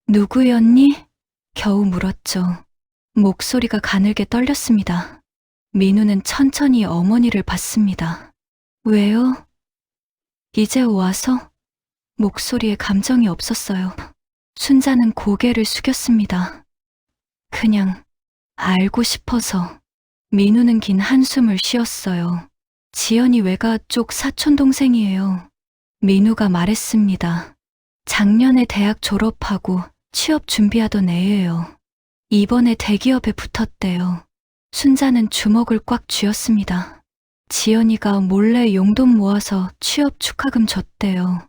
누구였니? 겨우 물었죠. 목소리가 가늘게 떨렸습니다. 민우는 천천히 어머니를 봤습니다. 왜요? 이제 와서? 목소리에 감정이 없었어요. 순자는 고개를 숙였습니다. 그냥 알고 싶어서. 민우는 긴 한숨을 쉬었어요. 지연이 외가 쪽 사촌 동생이에요. 민우가 말했습니다. 작년에 대학 졸업하고 취업 준비하던 애예요. 이번에 대기업에 붙었대요. 순자는 주먹을 꽉 쥐었습니다. 지연이가 몰래 용돈 모아서 취업 축하금 줬대요.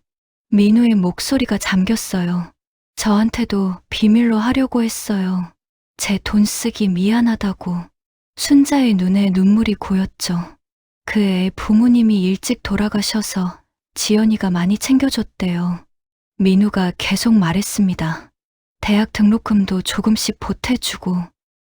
민우의 목소리가 잠겼어요. 저한테도 비밀로 하려고 했어요. 제 돈 쓰기 미안하다고. 순자의 눈에 눈물이 고였죠. 그 애 부모님이 일찍 돌아가셔서 지연이가 많이 챙겨줬대요. 민우가 계속 말했습니다. 대학 등록금도 조금씩 보태주고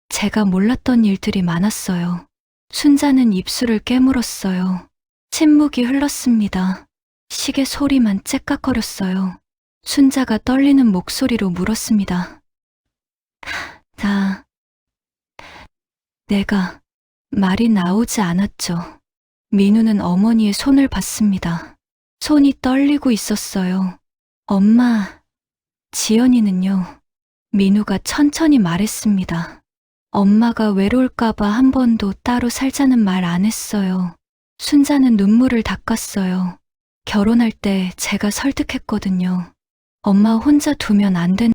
제가 몰랐던 일들이 많았어요. 순자는 입술을 깨물었어요. 침묵이 흘렀습니다. 시계 소리만 째깍거렸어요. 순자가 떨리는 목소리로 물었습니다. 내가 말이 나오지 않았죠. 민우는 어머니의 손을 봤습니다. 손이 떨리고 있었어요. 엄마, 지연이는요? 민우가 천천히 말했습니다. 엄마가 외로울까봐 한 번도 따로 살자는 말 안 했어요. 순자는 눈물을 닦았어요. 결혼할 때 제가 설득했거든요. 엄마 혼자 두면 안 된다고.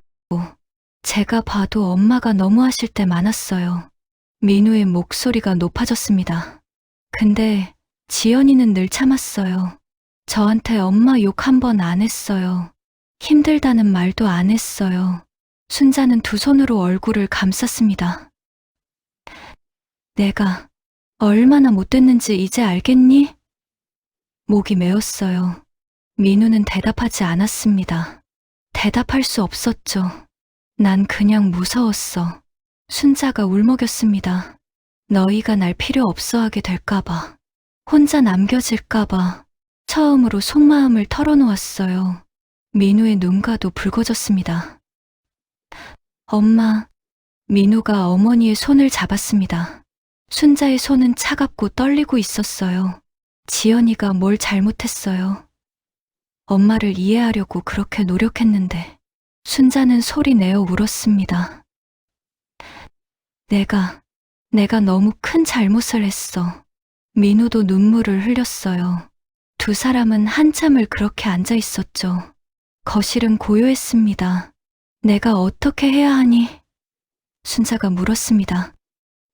제가 봐도 엄마가 너무하실 때 많았어요. 민우의 목소리가 높아졌습니다. 근데 지연이는 늘 참았어요. 저한테 엄마 욕 한 번 안 했어요. 힘들다는 말도 안 했어요. 순자는 두 손으로 얼굴을 감쌌습니다. 내가 얼마나 못됐는지 이제 알겠니? 목이 메었어요. 민우는 대답하지 않았습니다. 대답할 수 없었죠. 난 그냥 무서웠어. 순자가 울먹였습니다. 너희가 날 필요 없어 하게 될까봐, 혼자 남겨질까봐 처음으로 속마음을 털어놓았어요. 민우의 눈가도 붉어졌습니다. 엄마, 민우가 어머니의 손을 잡았습니다. 순자의 손은 차갑고 떨리고 있었어요. 지연이가 뭘 잘못했어요. 엄마를 이해하려고 그렇게 노력했는데. 순자는 소리 내어 울었습니다. 내가 너무 큰 잘못을 했어. 민우도 눈물을 흘렸어요. 두 사람은 한참을 그렇게 앉아 있었죠. 거실은 고요했습니다. 내가 어떻게 해야 하니? 순자가 물었습니다.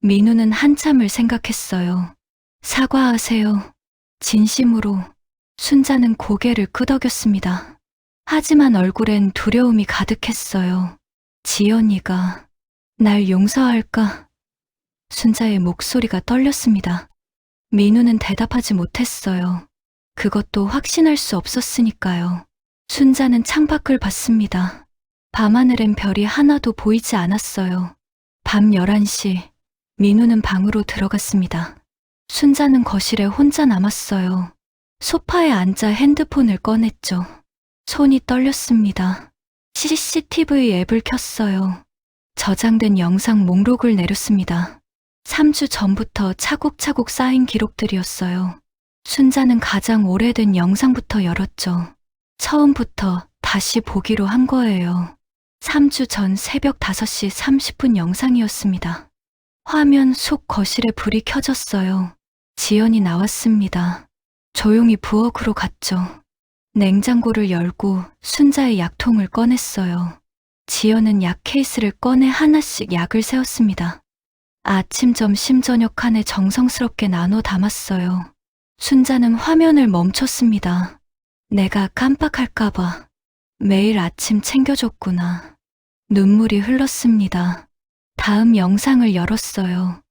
민우는 한참을 생각했어요. 사과하세요. 진심으로. 순자는 고개를 끄덕였습니다. 하지만 얼굴엔 두려움이 가득했어요. 지연이가 날 용서할까? 순자의 목소리가 떨렸습니다. 민우는 대답하지 못했어요. 그것도 확신할 수 없었으니까요. 순자는 창밖을 봤습니다. 밤하늘엔 별이 하나도 보이지 않았어요. 밤 11시, 민우는 방으로 들어갔습니다. 순자는 거실에 혼자 남았어요. 소파에 앉아 핸드폰을 꺼냈죠. 손이 떨렸습니다. CCTV 앱을 켰어요. 저장된 영상 목록을 내렸습니다. 3주 전부터 차곡차곡 쌓인 기록들이었어요. 순자는 가장 오래된 영상부터 열었죠. 처음부터 다시 보기로 한 거예요. 3주 전 새벽 5시 30분 영상이었습니다. 화면 속 거실에 불이 켜졌어요. 지연이 나왔습니다. 조용히 부엌으로 갔죠. 냉장고를 열고 순자의 약통을 꺼냈어요. 지연은 약 케이스를 꺼내 하나씩 약을 세웠습니다. 아침, 점심, 저녁 칸에 정성스럽게 나눠 담았어요. 순자는 화면을 멈췄습니다. 내가 깜빡할까봐 매일 아침 챙겨줬구나. 눈물이 흘렀습니다. 다음 영상을 열었어요.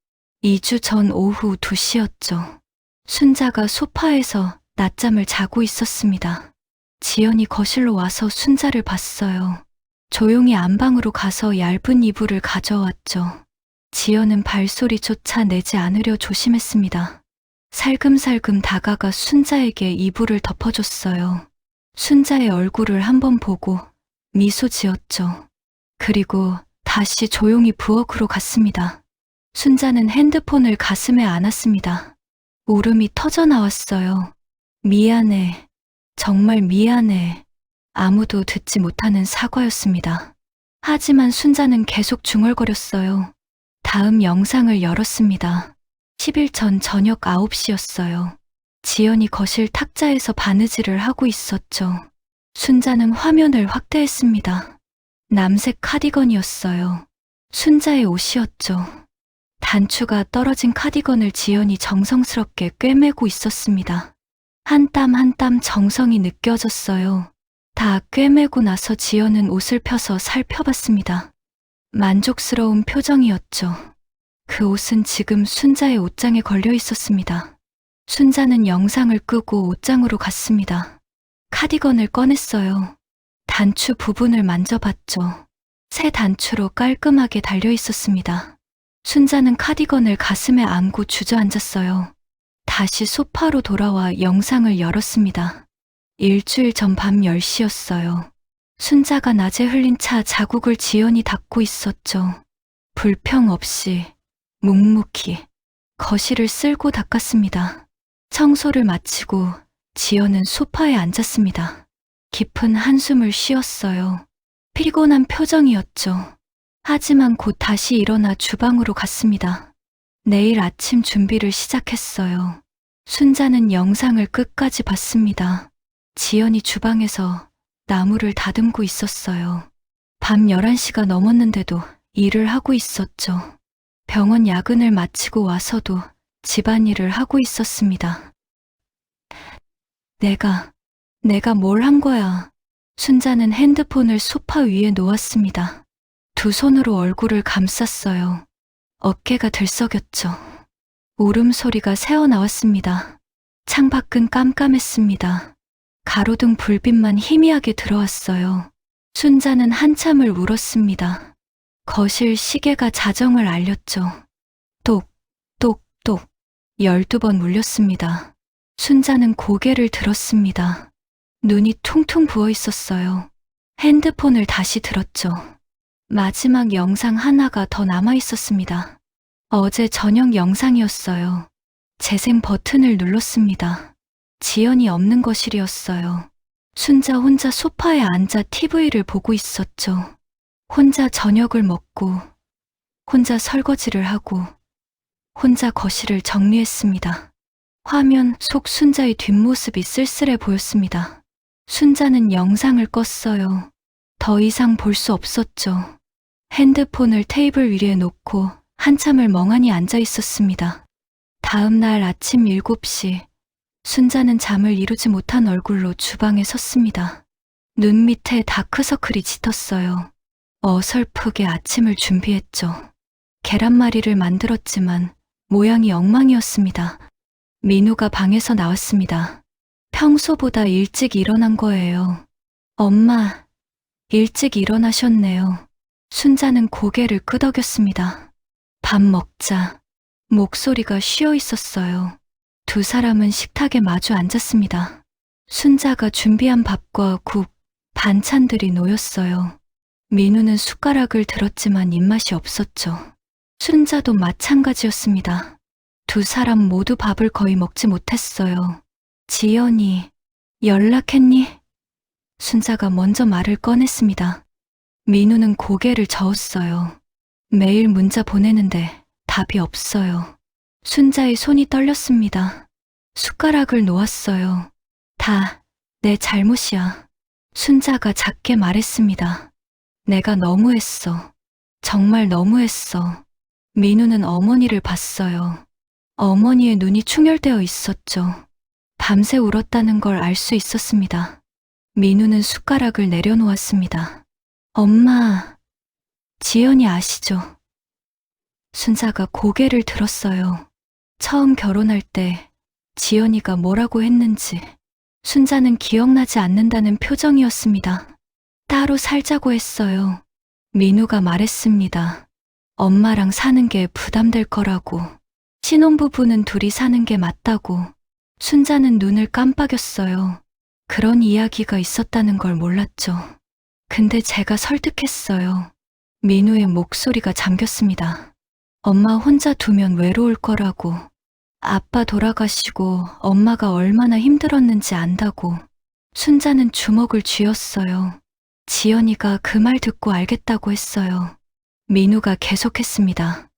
2주 전 오후 2시였죠. 순자가 소파에서 낮잠을 자고 있었습니다. 지연이 거실로 와서 순자를 봤어요. 조용히 안방으로 가서 얇은 이불을 가져왔죠. 지연은 발소리조차 내지 않으려 조심했습니다. 살금살금 다가가 순자에게 이불을 덮어줬어요. 순자의 얼굴을 한번 보고 미소 지었죠. 그리고 다시 조용히 부엌으로 갔습니다. 순자는 핸드폰을 가슴에 안았습니다. 울음이 터져 나왔어요. 미안해. 정말 미안해. 아무도 듣지 못하는 사과였습니다. 하지만 순자는 계속 중얼거렸어요. 다음 영상을 열었습니다. 10일 전 저녁 9시였어요. 지연이 거실 탁자에서 바느질을 하고 있었죠. 순자는 화면을 확대했습니다. 남색 카디건이었어요. 순자의 옷이었죠. 단추가 떨어진 카디건을 지연이 정성스럽게 꿰매고 있었습니다. 한 땀 한 땀 정성이 느껴졌어요. 다 꿰매고 나서 지연은 옷을 펴서 살펴봤습니다. 만족스러운 표정이었죠. 그 옷은 지금 순자의 옷장에 걸려 있었습니다. 순자는 영상을 끄고 옷장으로 갔습니다. 카디건을 꺼냈어요. 단추 부분을 만져봤죠. 새 단추로 깔끔하게 달려 있었습니다. 순자는 카디건을 가슴에 안고 주저앉았어요. 다시 소파로 돌아와 영상을 열었습니다. 일주일 전 밤 10시였어요. 순자가 낮에 흘린 차 자국을 지연이 닦고 있었죠. 불평 없이 묵묵히 거실을 쓸고 닦았습니다. 청소를 마치고 지연은 소파에 앉았습니다. 깊은 한숨을 쉬었어요. 피곤한 표정이었죠. 하지만 곧 다시 일어나 주방으로 갔습니다. 내일 아침 준비를 시작했어요. 순자는 영상을 끝까지 봤습니다. 지연이 주방에서 나무를 다듬고 있었어요. 밤 11시가 넘었는데도 일을 하고 있었죠. 병원 야근을 마치고 와서도 집안일을 하고 있었습니다. 내가 뭘 한 거야? 순자는 핸드폰을 소파 위에 놓았습니다. 두 손으로 얼굴을 감쌌어요. 어깨가 들썩였죠. 울음소리가 새어나왔습니다. 창밖은 깜깜했습니다. 가로등 불빛만 희미하게 들어왔어요. 순자는 한참을 울었습니다. 거실 시계가 자정을 알렸죠. 똑, 똑, 똑. 12번 울렸습니다. 순자는 고개를 들었습니다. 눈이 퉁퉁 부어 있었어요. 핸드폰을 다시 들었죠. 마지막 영상 하나가 더 남아 있었습니다. 어제 저녁 영상이었어요. 재생 버튼을 눌렀습니다. 지연이 없는 거실이었어요. 순자 혼자 소파에 앉아 TV를 보고 있었죠. 혼자 저녁을 먹고, 혼자 설거지를 하고, 혼자 거실을 정리했습니다. 화면 속 순자의 뒷모습이 쓸쓸해 보였습니다. 순자는 영상을 껐어요. 더 이상 볼 수 없었죠. 핸드폰을 테이블 위에 놓고 한참을 멍하니 앉아 있었습니다. 다음 날 아침 7시, 순자는 잠을 이루지 못한 얼굴로 주방에 섰습니다. 눈 밑에 다크서클이 짙었어요. 어설프게 아침을 준비했죠. 계란말이를 만들었지만 모양이 엉망이었습니다. 민우가 방에서 나왔습니다. 평소보다 일찍 일어난 거예요. 엄마, 일찍 일어나셨네요. 순자는 고개를 끄덕였습니다. 밥 먹자. 목소리가 쉬어 있었어요. 두 사람은 식탁에 마주 앉았습니다. 순자가 준비한 밥과 국, 반찬들이 놓였어요. 민우는 숟가락을 들었지만 입맛이 없었죠. 순자도 마찬가지였습니다. 두 사람 모두 밥을 거의 먹지 못했어요. 지연이, 연락했니? 순자가 먼저 말을 꺼냈습니다. 민우는 고개를 저었어요. 매일 문자 보내는데 답이 없어요. 순자의 손이 떨렸습니다. 숟가락을 놓았어요. 다 내 잘못이야. 순자가 작게 말했습니다. 내가 너무했어. 정말 너무했어. 민우는 어머니를 봤어요. 어머니의 눈이 충혈되어 있었죠. 밤새 울었다는 걸 알 수 있었습니다. 민우는 숟가락을 내려놓았습니다. 엄마, 지연이 아시죠? 순자가 고개를 들었어요. 처음 결혼할 때 지연이가 뭐라고 했는지 순자는 기억나지 않는다는 표정이었습니다. 따로 살자고 했어요. 민우가 말했습니다. 엄마랑 사는 게 부담될 거라고. 신혼부부는 둘이 사는 게 맞다고. 순자는 눈을 깜빡였어요. 그런 이야기가 있었다는 걸 몰랐죠. 근데 제가 설득했어요. 민우의 목소리가 잠겼습니다. 엄마 혼자 두면 외로울 거라고. 아빠 돌아가시고 엄마가 얼마나 힘들었는지 안다고. 순자는 주먹을 쥐었어요. 지연이가 그 말 듣고 알겠다고 했어요. 민우가 계속했습니다.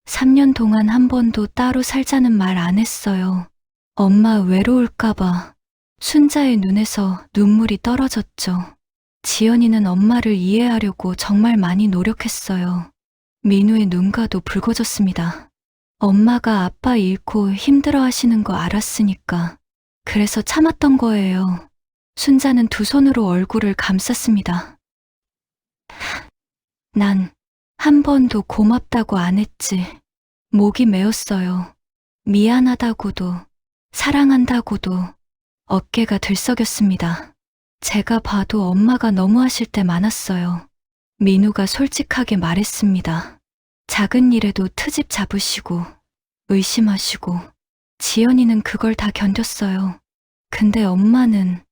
3년 동안 한 번도 따로 살자는 말 안 했어요. 엄마 외로울까봐. 순자의 눈에서 눈물이 떨어졌죠. 지연이는 엄마를 이해하려고 정말 많이 노력했어요. 민우의 눈가도 붉어졌습니다. 엄마가 아빠 잃고 힘들어 하시는 거 알았으니까. 그래서 참았던 거예요. 순자는 두 손으로 얼굴을 감쌌습니다. 난 한 번도 고맙다고 안 했지. 목이 메었어요. 미안하다고도, 사랑한다고도. 어깨가 들썩였습니다. 제가 봐도 엄마가 너무하실 때 많았어요. 민우가 솔직하게 말했습니다. 작은 일에도 트집 잡으시고, 의심하시고, 지연이는 그걸 다 견뎠어요. 근데 엄마는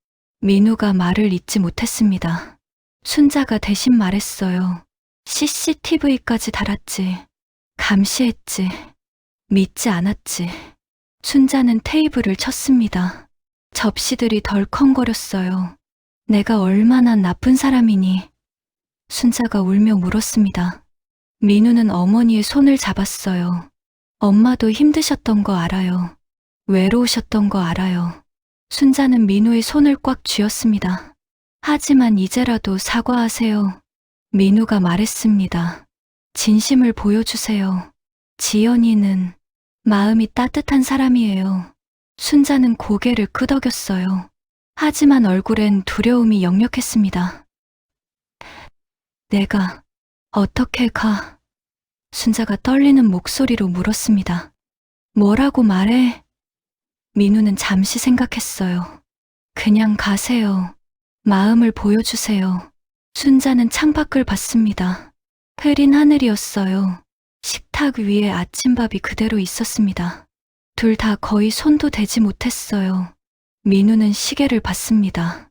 민우가 말을 잇지 못했습니다. 순자가 대신 말했어요. CCTV까지 달았지. 감시했지. 믿지 않았지. 순자는 테이블을 쳤습니다. 접시들이 덜컹거렸어요. 내가 얼마나 나쁜 사람이니? 순자가 울며 물었습니다. 민우는 어머니의 손을 잡았어요. 엄마도 힘드셨던 거 알아요. 외로우셨던 거 알아요. 순자는 민우의 손을 꽉 쥐었습니다. 하지만 이제라도 사과하세요. 민우가 말했습니다. 진심을 보여주세요. 지연이는 마음이 따뜻한 사람이에요. 순자는 고개를 끄덕였어요. 하지만 얼굴엔 두려움이 역력했습니다. 내가 어떻게 가? 순자가 떨리는 목소리로 물었습니다. 뭐라고 말해? 민우는 잠시 생각했어요. 그냥 가세요. 마음을 보여주세요. 순자는 창밖을 봤습니다. 흐린 하늘이었어요. 식탁 위에 아침밥이 그대로 있었습니다. 둘 다 거의 손도 대지 못했어요. 민우는 시계를 봤습니다.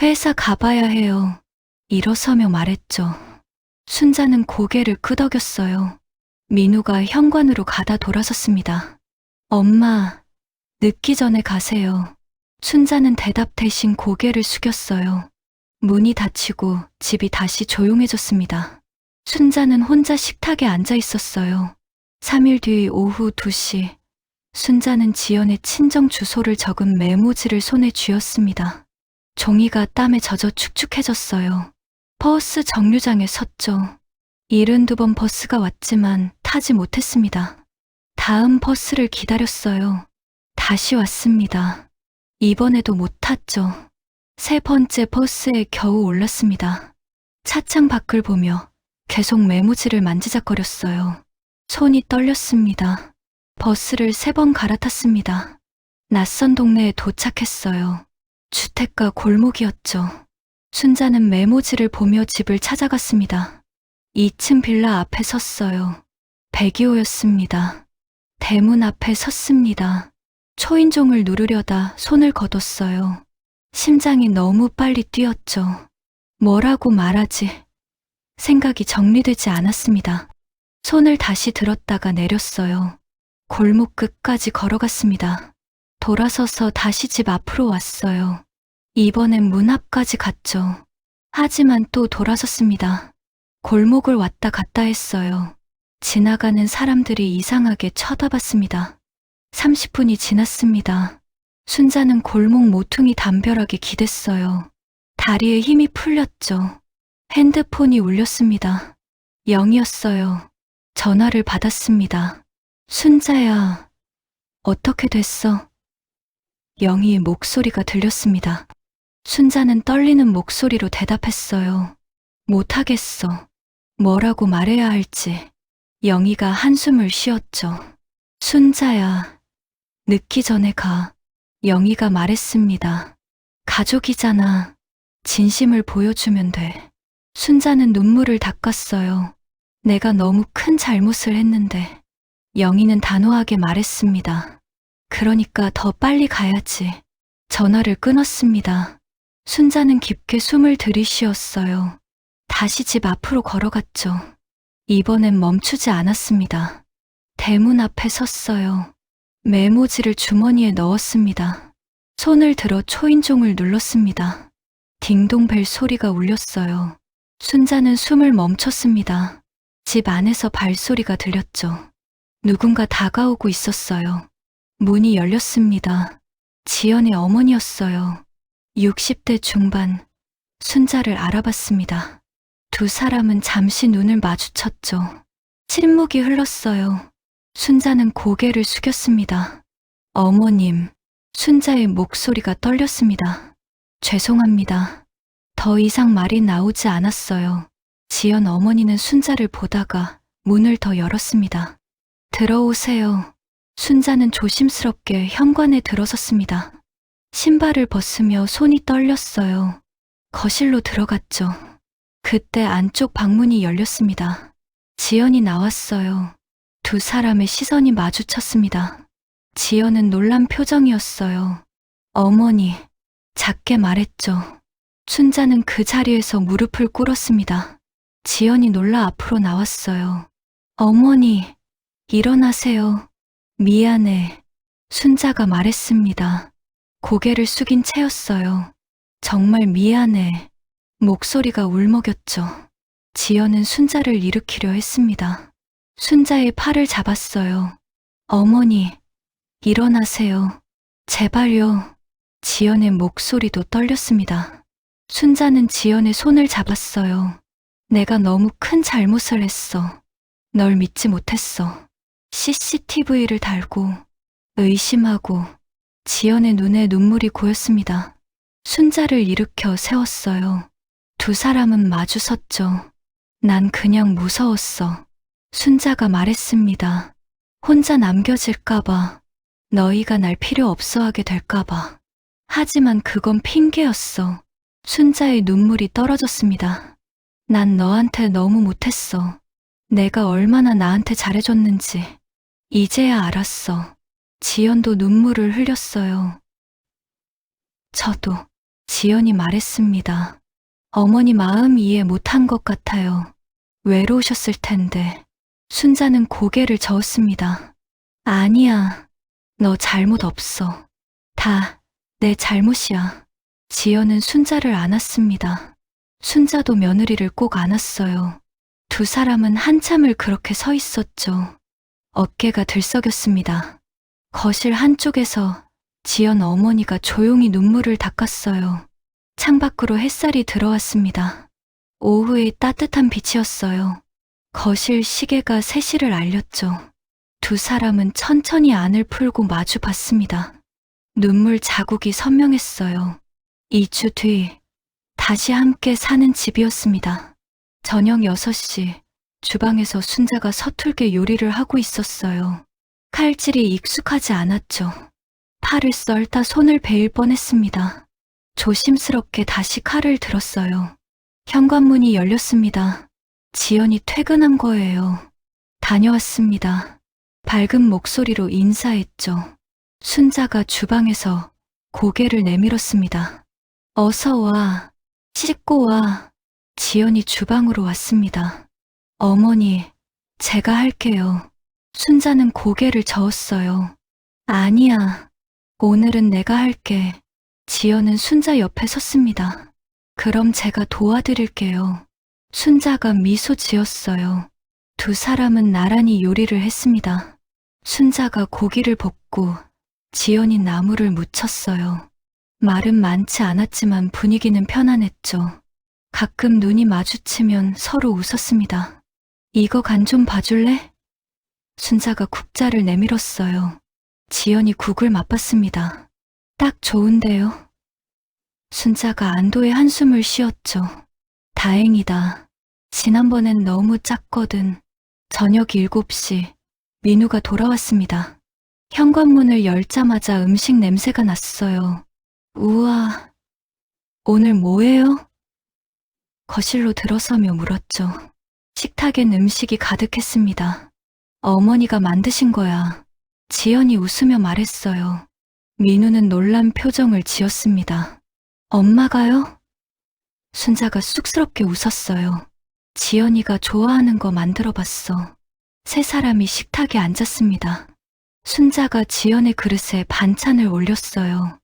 회사 가봐야 해요. 일어서며 말했죠. 순자는 고개를 끄덕였어요. 민우가 현관으로 가다 돌아섰습니다. 엄마, 늦기 전에 가세요. 순자는 대답 대신 고개를 숙였어요. 문이 닫히고 집이 다시 조용해졌습니다. 순자는 혼자 식탁에 앉아 있었어요. 3일 뒤 오후 2시, 순자는 지연의 친정 주소를 적은 메모지를 손에 쥐었습니다. 종이가 땀에 젖어 축축해졌어요. 버스 정류장에 섰죠. 72번 버스가 왔지만 타지 못했습니다. 다음 버스를 기다렸어요. 다시 왔습니다. 이번에도 못 탔죠. 세 번째 버스에 겨우 올랐습니다. 차창 밖을 보며 계속 메모지를 만지작거렸어요. 손이 떨렸습니다. 버스를 3번 갈아탔습니다. 낯선 동네에 도착했어요. 주택가 골목이었죠. 순자는 메모지를 보며 집을 찾아갔습니다. 2층 빌라 앞에 섰어요. 102호였습니다. 대문 앞에 섰습니다. 초인종을 누르려다 손을 거뒀어요. 심장이 너무 빨리 뛰었죠. 뭐라고 말하지? 생각이 정리되지 않았습니다. 손을 다시 들었다가 내렸어요. 골목 끝까지 걸어갔습니다. 돌아서서 다시 집 앞으로 왔어요. 이번엔 문 앞까지 갔죠. 하지만 또 돌아섰습니다. 골목을 왔다 갔다 했어요. 지나가는 사람들이 이상하게 쳐다봤습니다. 30분이 지났습니다. 순자는 골목 모퉁이 담벼락에 기댔어요. 다리에 힘이 풀렸죠. 핸드폰이 울렸습니다. 영이었어요. 전화를 받았습니다. 순자야, 어떻게 됐어? 영희의 목소리가 들렸습니다. 순자는 떨리는 목소리로 대답했어요. 못하겠어. 뭐라고 말해야 할지. 영희가 한숨을 쉬었죠. 순자야, 늦기 전에 가. 영희가 말했습니다. 가족이잖아. 진심을 보여주면 돼. 순자는 눈물을 닦았어요. 내가 너무 큰 잘못을 했는데. 영희는 단호하게 말했습니다. 그러니까 더 빨리 가야지. 전화를 끊었습니다. 순자는 깊게 숨을 들이쉬었어요. 다시 집 앞으로 걸어갔죠. 이번엔 멈추지 않았습니다. 대문 앞에 섰어요. 메모지를 주머니에 넣었습니다. 손을 들어 초인종을 눌렀습니다. 딩동벨 소리가 울렸어요. 순자는 숨을 멈췄습니다. 집 안에서 발소리가 들렸죠. 누군가 다가오고 있었어요. 문이 열렸습니다. 지연의 어머니였어요. 60대 중반, 순자를 알아봤습니다. 두 사람은 잠시 눈을 마주쳤죠. 침묵이 흘렀어요. 순자는 고개를 숙였습니다. 어머님, 순자의 목소리가 떨렸습니다. 죄송합니다. 더 이상 말이 나오지 않았어요. 지연 어머니는 순자를 보다가 문을 더 열었습니다. 들어오세요. 순자는 조심스럽게 현관에 들어섰습니다. 신발을 벗으며 손이 떨렸어요. 거실로 들어갔죠. 그때 안쪽 방문이 열렸습니다. 지연이 나왔어요. 두 사람의 시선이 마주쳤습니다. 지연은 놀란 표정이었어요. 어머니, 작게 말했죠. 순자는 그 자리에서 무릎을 꿇었습니다. 지연이 놀라 앞으로 나왔어요. 어머니, 일어나세요. 미안해. 순자가 말했습니다. 고개를 숙인 채였어요. 정말 미안해. 목소리가 울먹였죠. 지연은 순자를 일으키려 했습니다. 순자의 팔을 잡았어요. 어머니, 일어나세요. 제발요. 지연의 목소리도 떨렸습니다. 순자는 지연의 손을 잡았어요. 내가 너무 큰 잘못을 했어. 널 믿지 못했어. CCTV를 달고, 의심하고, 지연의 눈에 눈물이 고였습니다. 순자를 일으켜 세웠어요. 두 사람은 마주 섰죠. 난 그냥 무서웠어. 순자가 말했습니다. 혼자 남겨질까봐, 너희가 날 필요 없어 하게 될까봐. 하지만 그건 핑계였어. 순자의 눈물이 떨어졌습니다. 난 너한테 너무 못했어. 내가 얼마나 나한테 잘해줬는지. 이제야 알았어. 지연도 눈물을 흘렸어요. 저도. 지연이 말했습니다. 어머니 마음 이해 못한 것 같아요. 외로우셨을 텐데. 순자는 고개를 저었습니다. 아니야. 너 잘못 없어. 다 내 잘못이야. 지연은 순자를 안았습니다. 순자도 며느리를 꼭 안았어요. 두 사람은 한참을 그렇게 서 있었죠. 어깨가 들썩였습니다. 거실 한쪽에서 지연 어머니가 조용히 눈물을 닦았어요. 창밖으로 햇살이 들어왔습니다. 오후의 따뜻한 빛이었어요. 거실 시계가 3시를 알렸죠. 두 사람은 천천히 안을 풀고 마주 봤습니다. 눈물 자국이 선명했어요. 2주 뒤, 다시 함께 사는 집이었습니다. 저녁 6시, 주방에서 순자가 서툴게 요리를 하고 있었어요. 칼질이 익숙하지 않았죠. 팔을 썰다 손을 베일 뻔했습니다. 조심스럽게 다시 칼을 들었어요. 현관문이 열렸습니다. 지연이 퇴근한 거예요. 다녀왔습니다. 밝은 목소리로 인사했죠. 순자가 주방에서 고개를 내밀었습니다. 어서 와. 씻고 와. 지연이 주방으로 왔습니다. 어머니, 제가 할게요. 순자는 고개를 저었어요. 아니야. 오늘은 내가 할게. 지연은 순자 옆에 섰습니다. 그럼 제가 도와드릴게요. 순자가 미소 지었어요. 두 사람은 나란히 요리를 했습니다. 순자가 고기를 볶고 지연이 나물을 무쳤어요. 말은 많지 않았지만 분위기는 편안했죠. 가끔 눈이 마주치면 서로 웃었습니다. 이거 간 좀 봐줄래? 순자가 국자를 내밀었어요. 지연이 국을 맛봤습니다. 딱 좋은데요. 순자가 안도의 한숨을 쉬었죠. 다행이다. 지난번엔 너무 짰거든. 저녁 7시, 민우가 돌아왔습니다. 현관문을 열자마자 음식 냄새가 났어요. 우와, 오늘 뭐예요? 거실로 들어서며 물었죠. 식탁엔 음식이 가득했습니다. 어머니가 만드신 거야. 지연이 웃으며 말했어요. 민우는 놀란 표정을 지었습니다. 엄마가요? 순자가 쑥스럽게 웃었어요. 지연이가 좋아하는 거 만들어봤어. 세 사람이 식탁에 앉았습니다. 순자가 지연의 그릇에 반찬을 올렸어요.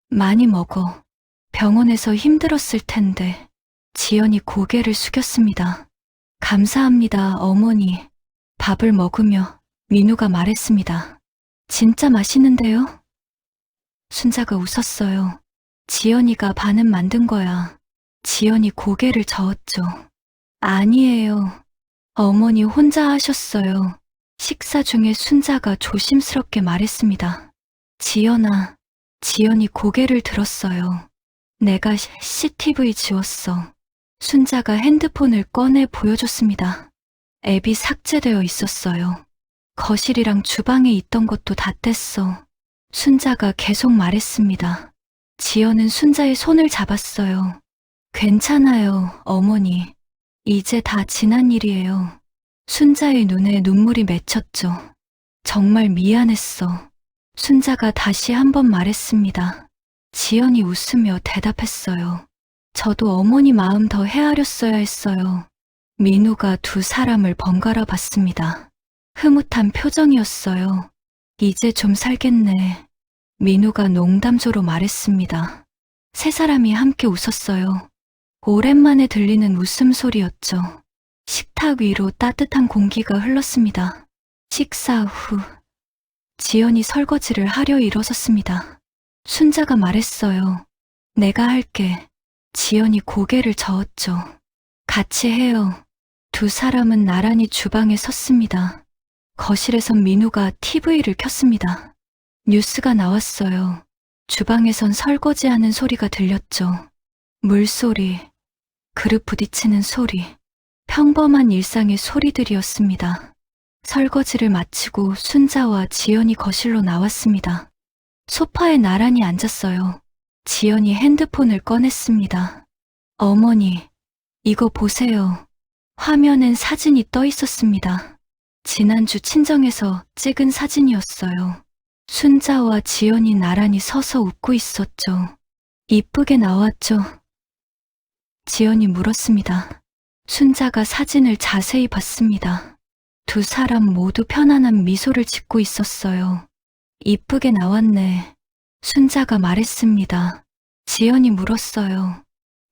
많이 먹어. 병원에서 힘들었을 텐데. 지연이 고개를 숙였습니다. 감사합니다, 어머니. 밥을 먹으며 민우가 말했습니다. 진짜 맛있는데요? 순자가 웃었어요. 지연이가 반은 만든 거야. 지연이 고개를 저었죠. 아니에요. 어머니 혼자 하셨어요. 식사 중에 순자가 조심스럽게 말했습니다. 지연아. 지연이 고개를 들었어요. 내가 CCTV 지웠어. 순자가 핸드폰을 꺼내 보여줬습니다. 앱이 삭제되어 있었어요. 거실이랑 주방에 있던 것도 다 뗐어. 순자가 계속 말했습니다. 지연은 순자의 손을 잡았어요. 괜찮아요, 어머니. 이제 다 지난 일이에요. 순자의 눈에 눈물이 맺혔죠. 정말 미안했어. 순자가 다시 한번 말했습니다. 지연이 웃으며 대답했어요. 저도 어머니 마음 더 헤아렸어야 했어요. 민우가 두 사람을 번갈아 봤습니다. 흐뭇한 표정이었어요. 이제 좀 살겠네. 민우가 농담조로 말했습니다. 세 사람이 함께 웃었어요. 오랜만에 들리는 웃음소리였죠. 식탁 위로 따뜻한 공기가 흘렀습니다. 식사 후 지연이 설거지를 하려 일어섰습니다. 순자가 말했어요. 내가 할게. 지연이 고개를 저었죠. 같이 해요. 두 사람은 나란히 주방에 섰습니다. 거실에선 민우가 TV를 켰습니다. 뉴스가 나왔어요. 주방에선 설거지하는 소리가 들렸죠. 물소리, 그릇 부딪히는 소리, 평범한 일상의 소리들이었습니다. 설거지를 마치고 순자와 지연이 거실로 나왔습니다. 소파에 나란히 앉았어요. 지연이 핸드폰을 꺼냈습니다. 어머니, 이거 보세요. 화면엔 사진이 떠 있었습니다. 지난주 친정에서 찍은 사진이었어요. 순자와 지연이 나란히 서서 웃고 있었죠. 이쁘게 나왔죠? 지연이 물었습니다. 순자가 사진을 자세히 봤습니다. 두 사람 모두 편안한 미소를 짓고 있었어요. 이쁘게 나왔네. 순자가 말했습니다. 지연이 물었어요.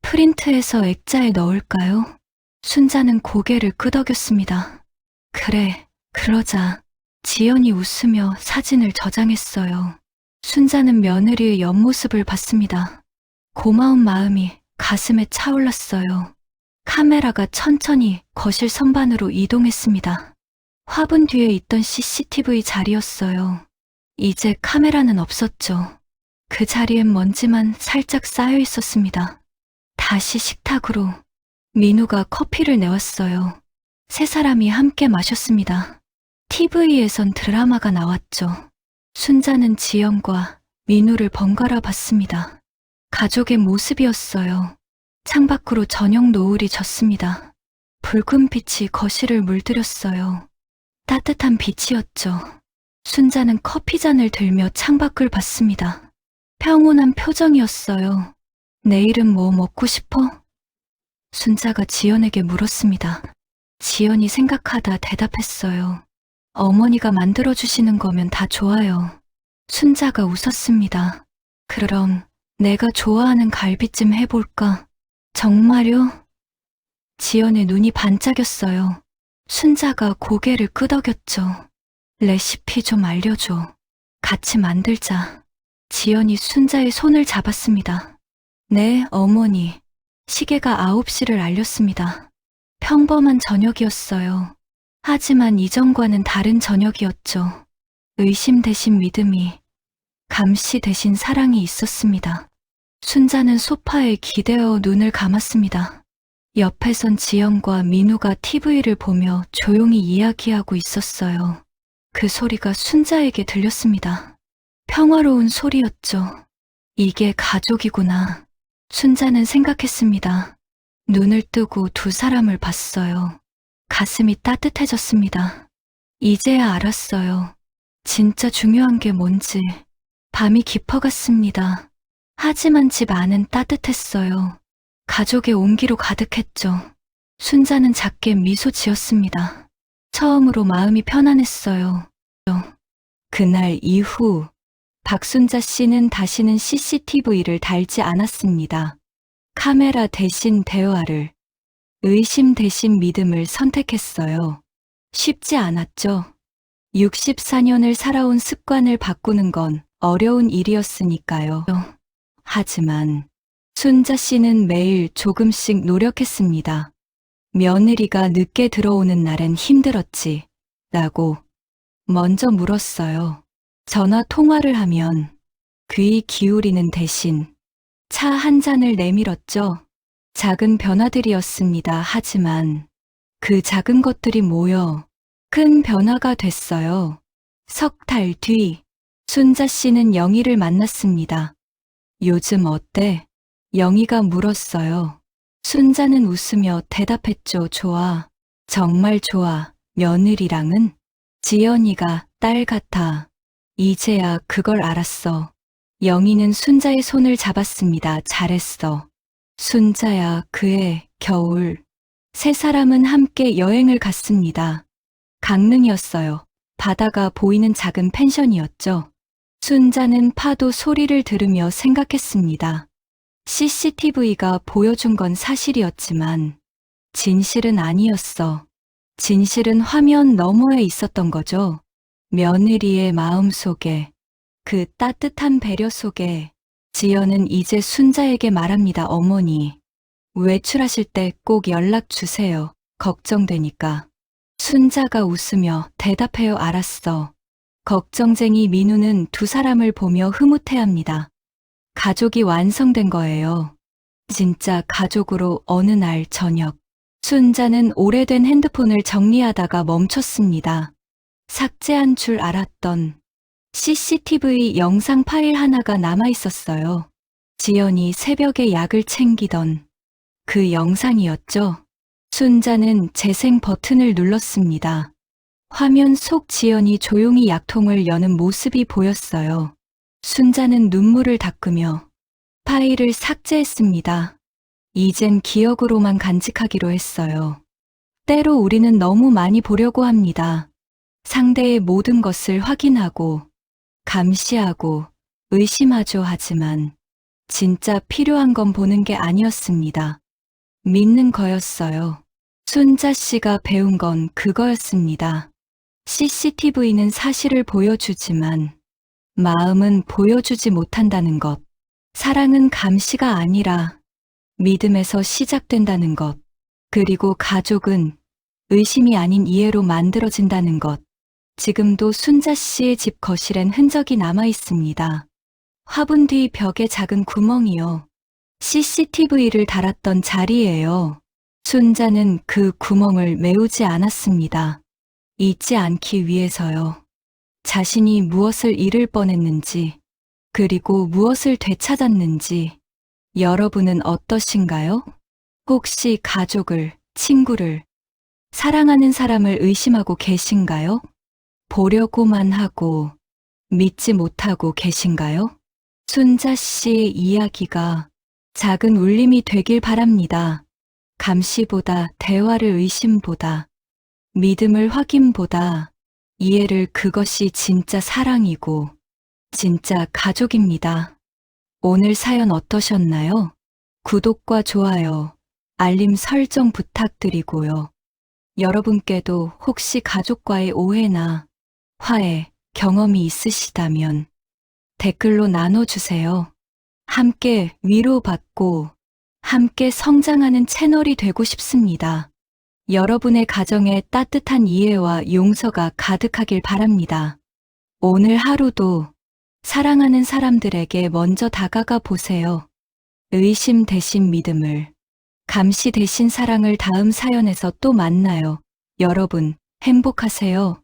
프린트해서 액자에 넣을까요? 순자는 고개를 끄덕였습니다. 그래, 그러자. 지연이 웃으며 사진을 저장했어요. 순자는 며느리의 옆모습을 봤습니다. 고마운 마음이 가슴에 차올랐어요. 카메라가 천천히 거실 선반으로 이동했습니다. 화분 뒤에 있던 CCTV 자리였어요. 이제 카메라는 없었죠. 그 자리엔 먼지만 살짝 쌓여 있었습니다. 다시 식탁으로 민우가 커피를 내왔어요. 세 사람이 함께 마셨습니다. TV에선 드라마가 나왔죠. 순자는 지연과 민우를 번갈아 봤습니다. 가족의 모습이었어요. 창밖으로 저녁 노을이 졌습니다. 붉은 빛이 거실을 물들였어요. 따뜻한 빛이었죠. 순자는 커피잔을 들며 창밖을 봤습니다. 평온한 표정이었어요. 내일은 뭐 먹고 싶어? 순자가 지연에게 물었습니다. 지연이 생각하다 대답했어요. 어머니가 만들어주시는 거면 다 좋아요. 순자가 웃었습니다. 그럼 내가 좋아하는 갈비찜 해볼까? 정말요? 지연의 눈이 반짝였어요. 순자가 고개를 끄덕였죠. 레시피 좀 알려줘. 같이 만들자. 지연이 순자의 손을 잡았습니다. 네, 어머니. 시계가 9시를 알렸습니다. 평범한 저녁이었어요. 하지만 이전과는 다른 저녁이었죠. 의심 대신 믿음이, 감시 대신 사랑이 있었습니다. 순자는 소파에 기대어 눈을 감았습니다. 옆에선 지연과 민우가 TV를 보며 조용히 이야기하고 있었어요. 그 소리가 순자에게 들렸습니다. 평화로운 소리였죠. 이게 가족이구나. 순자는 생각했습니다. 눈을 뜨고 두 사람을 봤어요. 가슴이 따뜻해졌습니다. 이제야 알았어요. 진짜 중요한 게 뭔지. 밤이 깊어갔습니다. 하지만 집 안은 따뜻했어요. 가족의 온기로 가득했죠. 순자는 작게 미소 지었습니다. 처음으로 마음이 편안했어요. 그날 이후 박순자 씨는 다시는 CCTV를 달지 않았습니다. 카메라 대신 대화를, 의심 대신 믿음을 선택했어요. 쉽지 않았죠. 64년을 살아온 습관을 바꾸는 건 어려운 일이었으니까요. 하지만 순자 씨는 매일 조금씩 노력했습니다. 며느리가 늦게 들어오는 날엔 힘들었지, 라고 먼저 물었어요. 전화 통화를 하면 귀 기울이는 대신 차 한 잔을 내밀었죠. 작은 변화들이었습니다. 하지만 그 작은 것들이 모여 큰 변화가 됐어요. 석 달 뒤, 순자 씨는 영희를 만났습니다. 요즘 어때? 영희가 물었어요. 순자는 웃으며 대답했죠. 좋아. 정말 좋아. 며느리랑은? 지연이가 딸 같아. 이제야 그걸 알았어. 영희는 순자의 손을 잡았습니다. 잘했어. 순자야, 그의 겨울. 세 사람은 함께 여행을 갔습니다. 강릉이었어요. 바다가 보이는 작은 펜션이었죠. 순자는 파도 소리를 들으며 생각했습니다. CCTV가 보여준 건 사실이었지만 진실은 아니었어. 진실은 화면 너머에 있었던 거죠. 며느리의 마음 속에, 그 따뜻한 배려 속에. 지연은 이제 순자에게 말합니다. 어머니, 외출하실 때 꼭 연락 주세요. 걱정되니까. 순자가 웃으며 대답해요. 알았어. 걱정쟁이 민우는 두 사람을 보며 흐뭇해합니다. 가족이 완성된 거예요. 진짜 가족으로 어느 날 저녁, 순자는 오래된 핸드폰을 정리하다가 멈췄습니다. 삭제한 줄 알았던 CCTV 영상 파일 하나가 남아 있었어요. 지연이 새벽에 약을 챙기던 그 영상이었죠. 순자는 재생 버튼을 눌렀습니다. 화면 속 지연이 조용히 약통을 여는 모습이 보였어요. 순자는 눈물을 닦으며 파일을 삭제했습니다. 이젠 기억으로만 간직하기로 했어요. 때로 우리는 너무 많이 보려고 합니다. 상대의 모든 것을 확인하고, 감시하고, 의심하죠. 하지만 진짜 필요한 건 보는 게 아니었습니다. 믿는 거였어요. 순자 씨가 배운 건 그거였습니다. CCTV는 사실을 보여주지만 마음은 보여주지 못한다는 것. 사랑은 감시가 아니라 믿음에서 시작된다는 것. 그리고 가족은 의심이 아닌 이해로 만들어진다는 것. 지금도 순자 씨의 집 거실엔 흔적이 남아 있습니다. 화분 뒤 벽에 작은 구멍이요. CCTV를 달았던 자리예요. 순자는 그 구멍을 메우지 않았습니다. 잊지 않기 위해서요. 자신이 무엇을 잃을 뻔했는지, 그리고 무엇을 되찾았는지. 여러분은 어떠신가요? 혹시 가족을, 친구를, 사랑하는 사람을 의심하고 계신가요? 보려고만 하고 믿지 못하고 계신가요? 순자 씨의 이야기가 작은 울림이 되길 바랍니다. 감시보다, 대화를 의심보다, 믿음을 확인보다, 이해를, 그것이 진짜 사랑이고 진짜 가족입니다. 오늘 사연 어떠셨나요? 구독과 좋아요, 알림 설정 부탁드리고요. 여러분께도 혹시 가족과의 오해나 화해 경험이 있으시다면 댓글로 나눠주세요. 함께 위로받고 함께 성장하는 채널이 되고 싶습니다. 여러분의 가정에 따뜻한 이해와 용서가 가득하길 바랍니다. 오늘 하루도 사랑하는 사람들에게 먼저 다가가 보세요. 의심 대신 믿음을, 감시 대신 사랑을 다음 사연에서 또 만나요. 여러분, 행복하세요.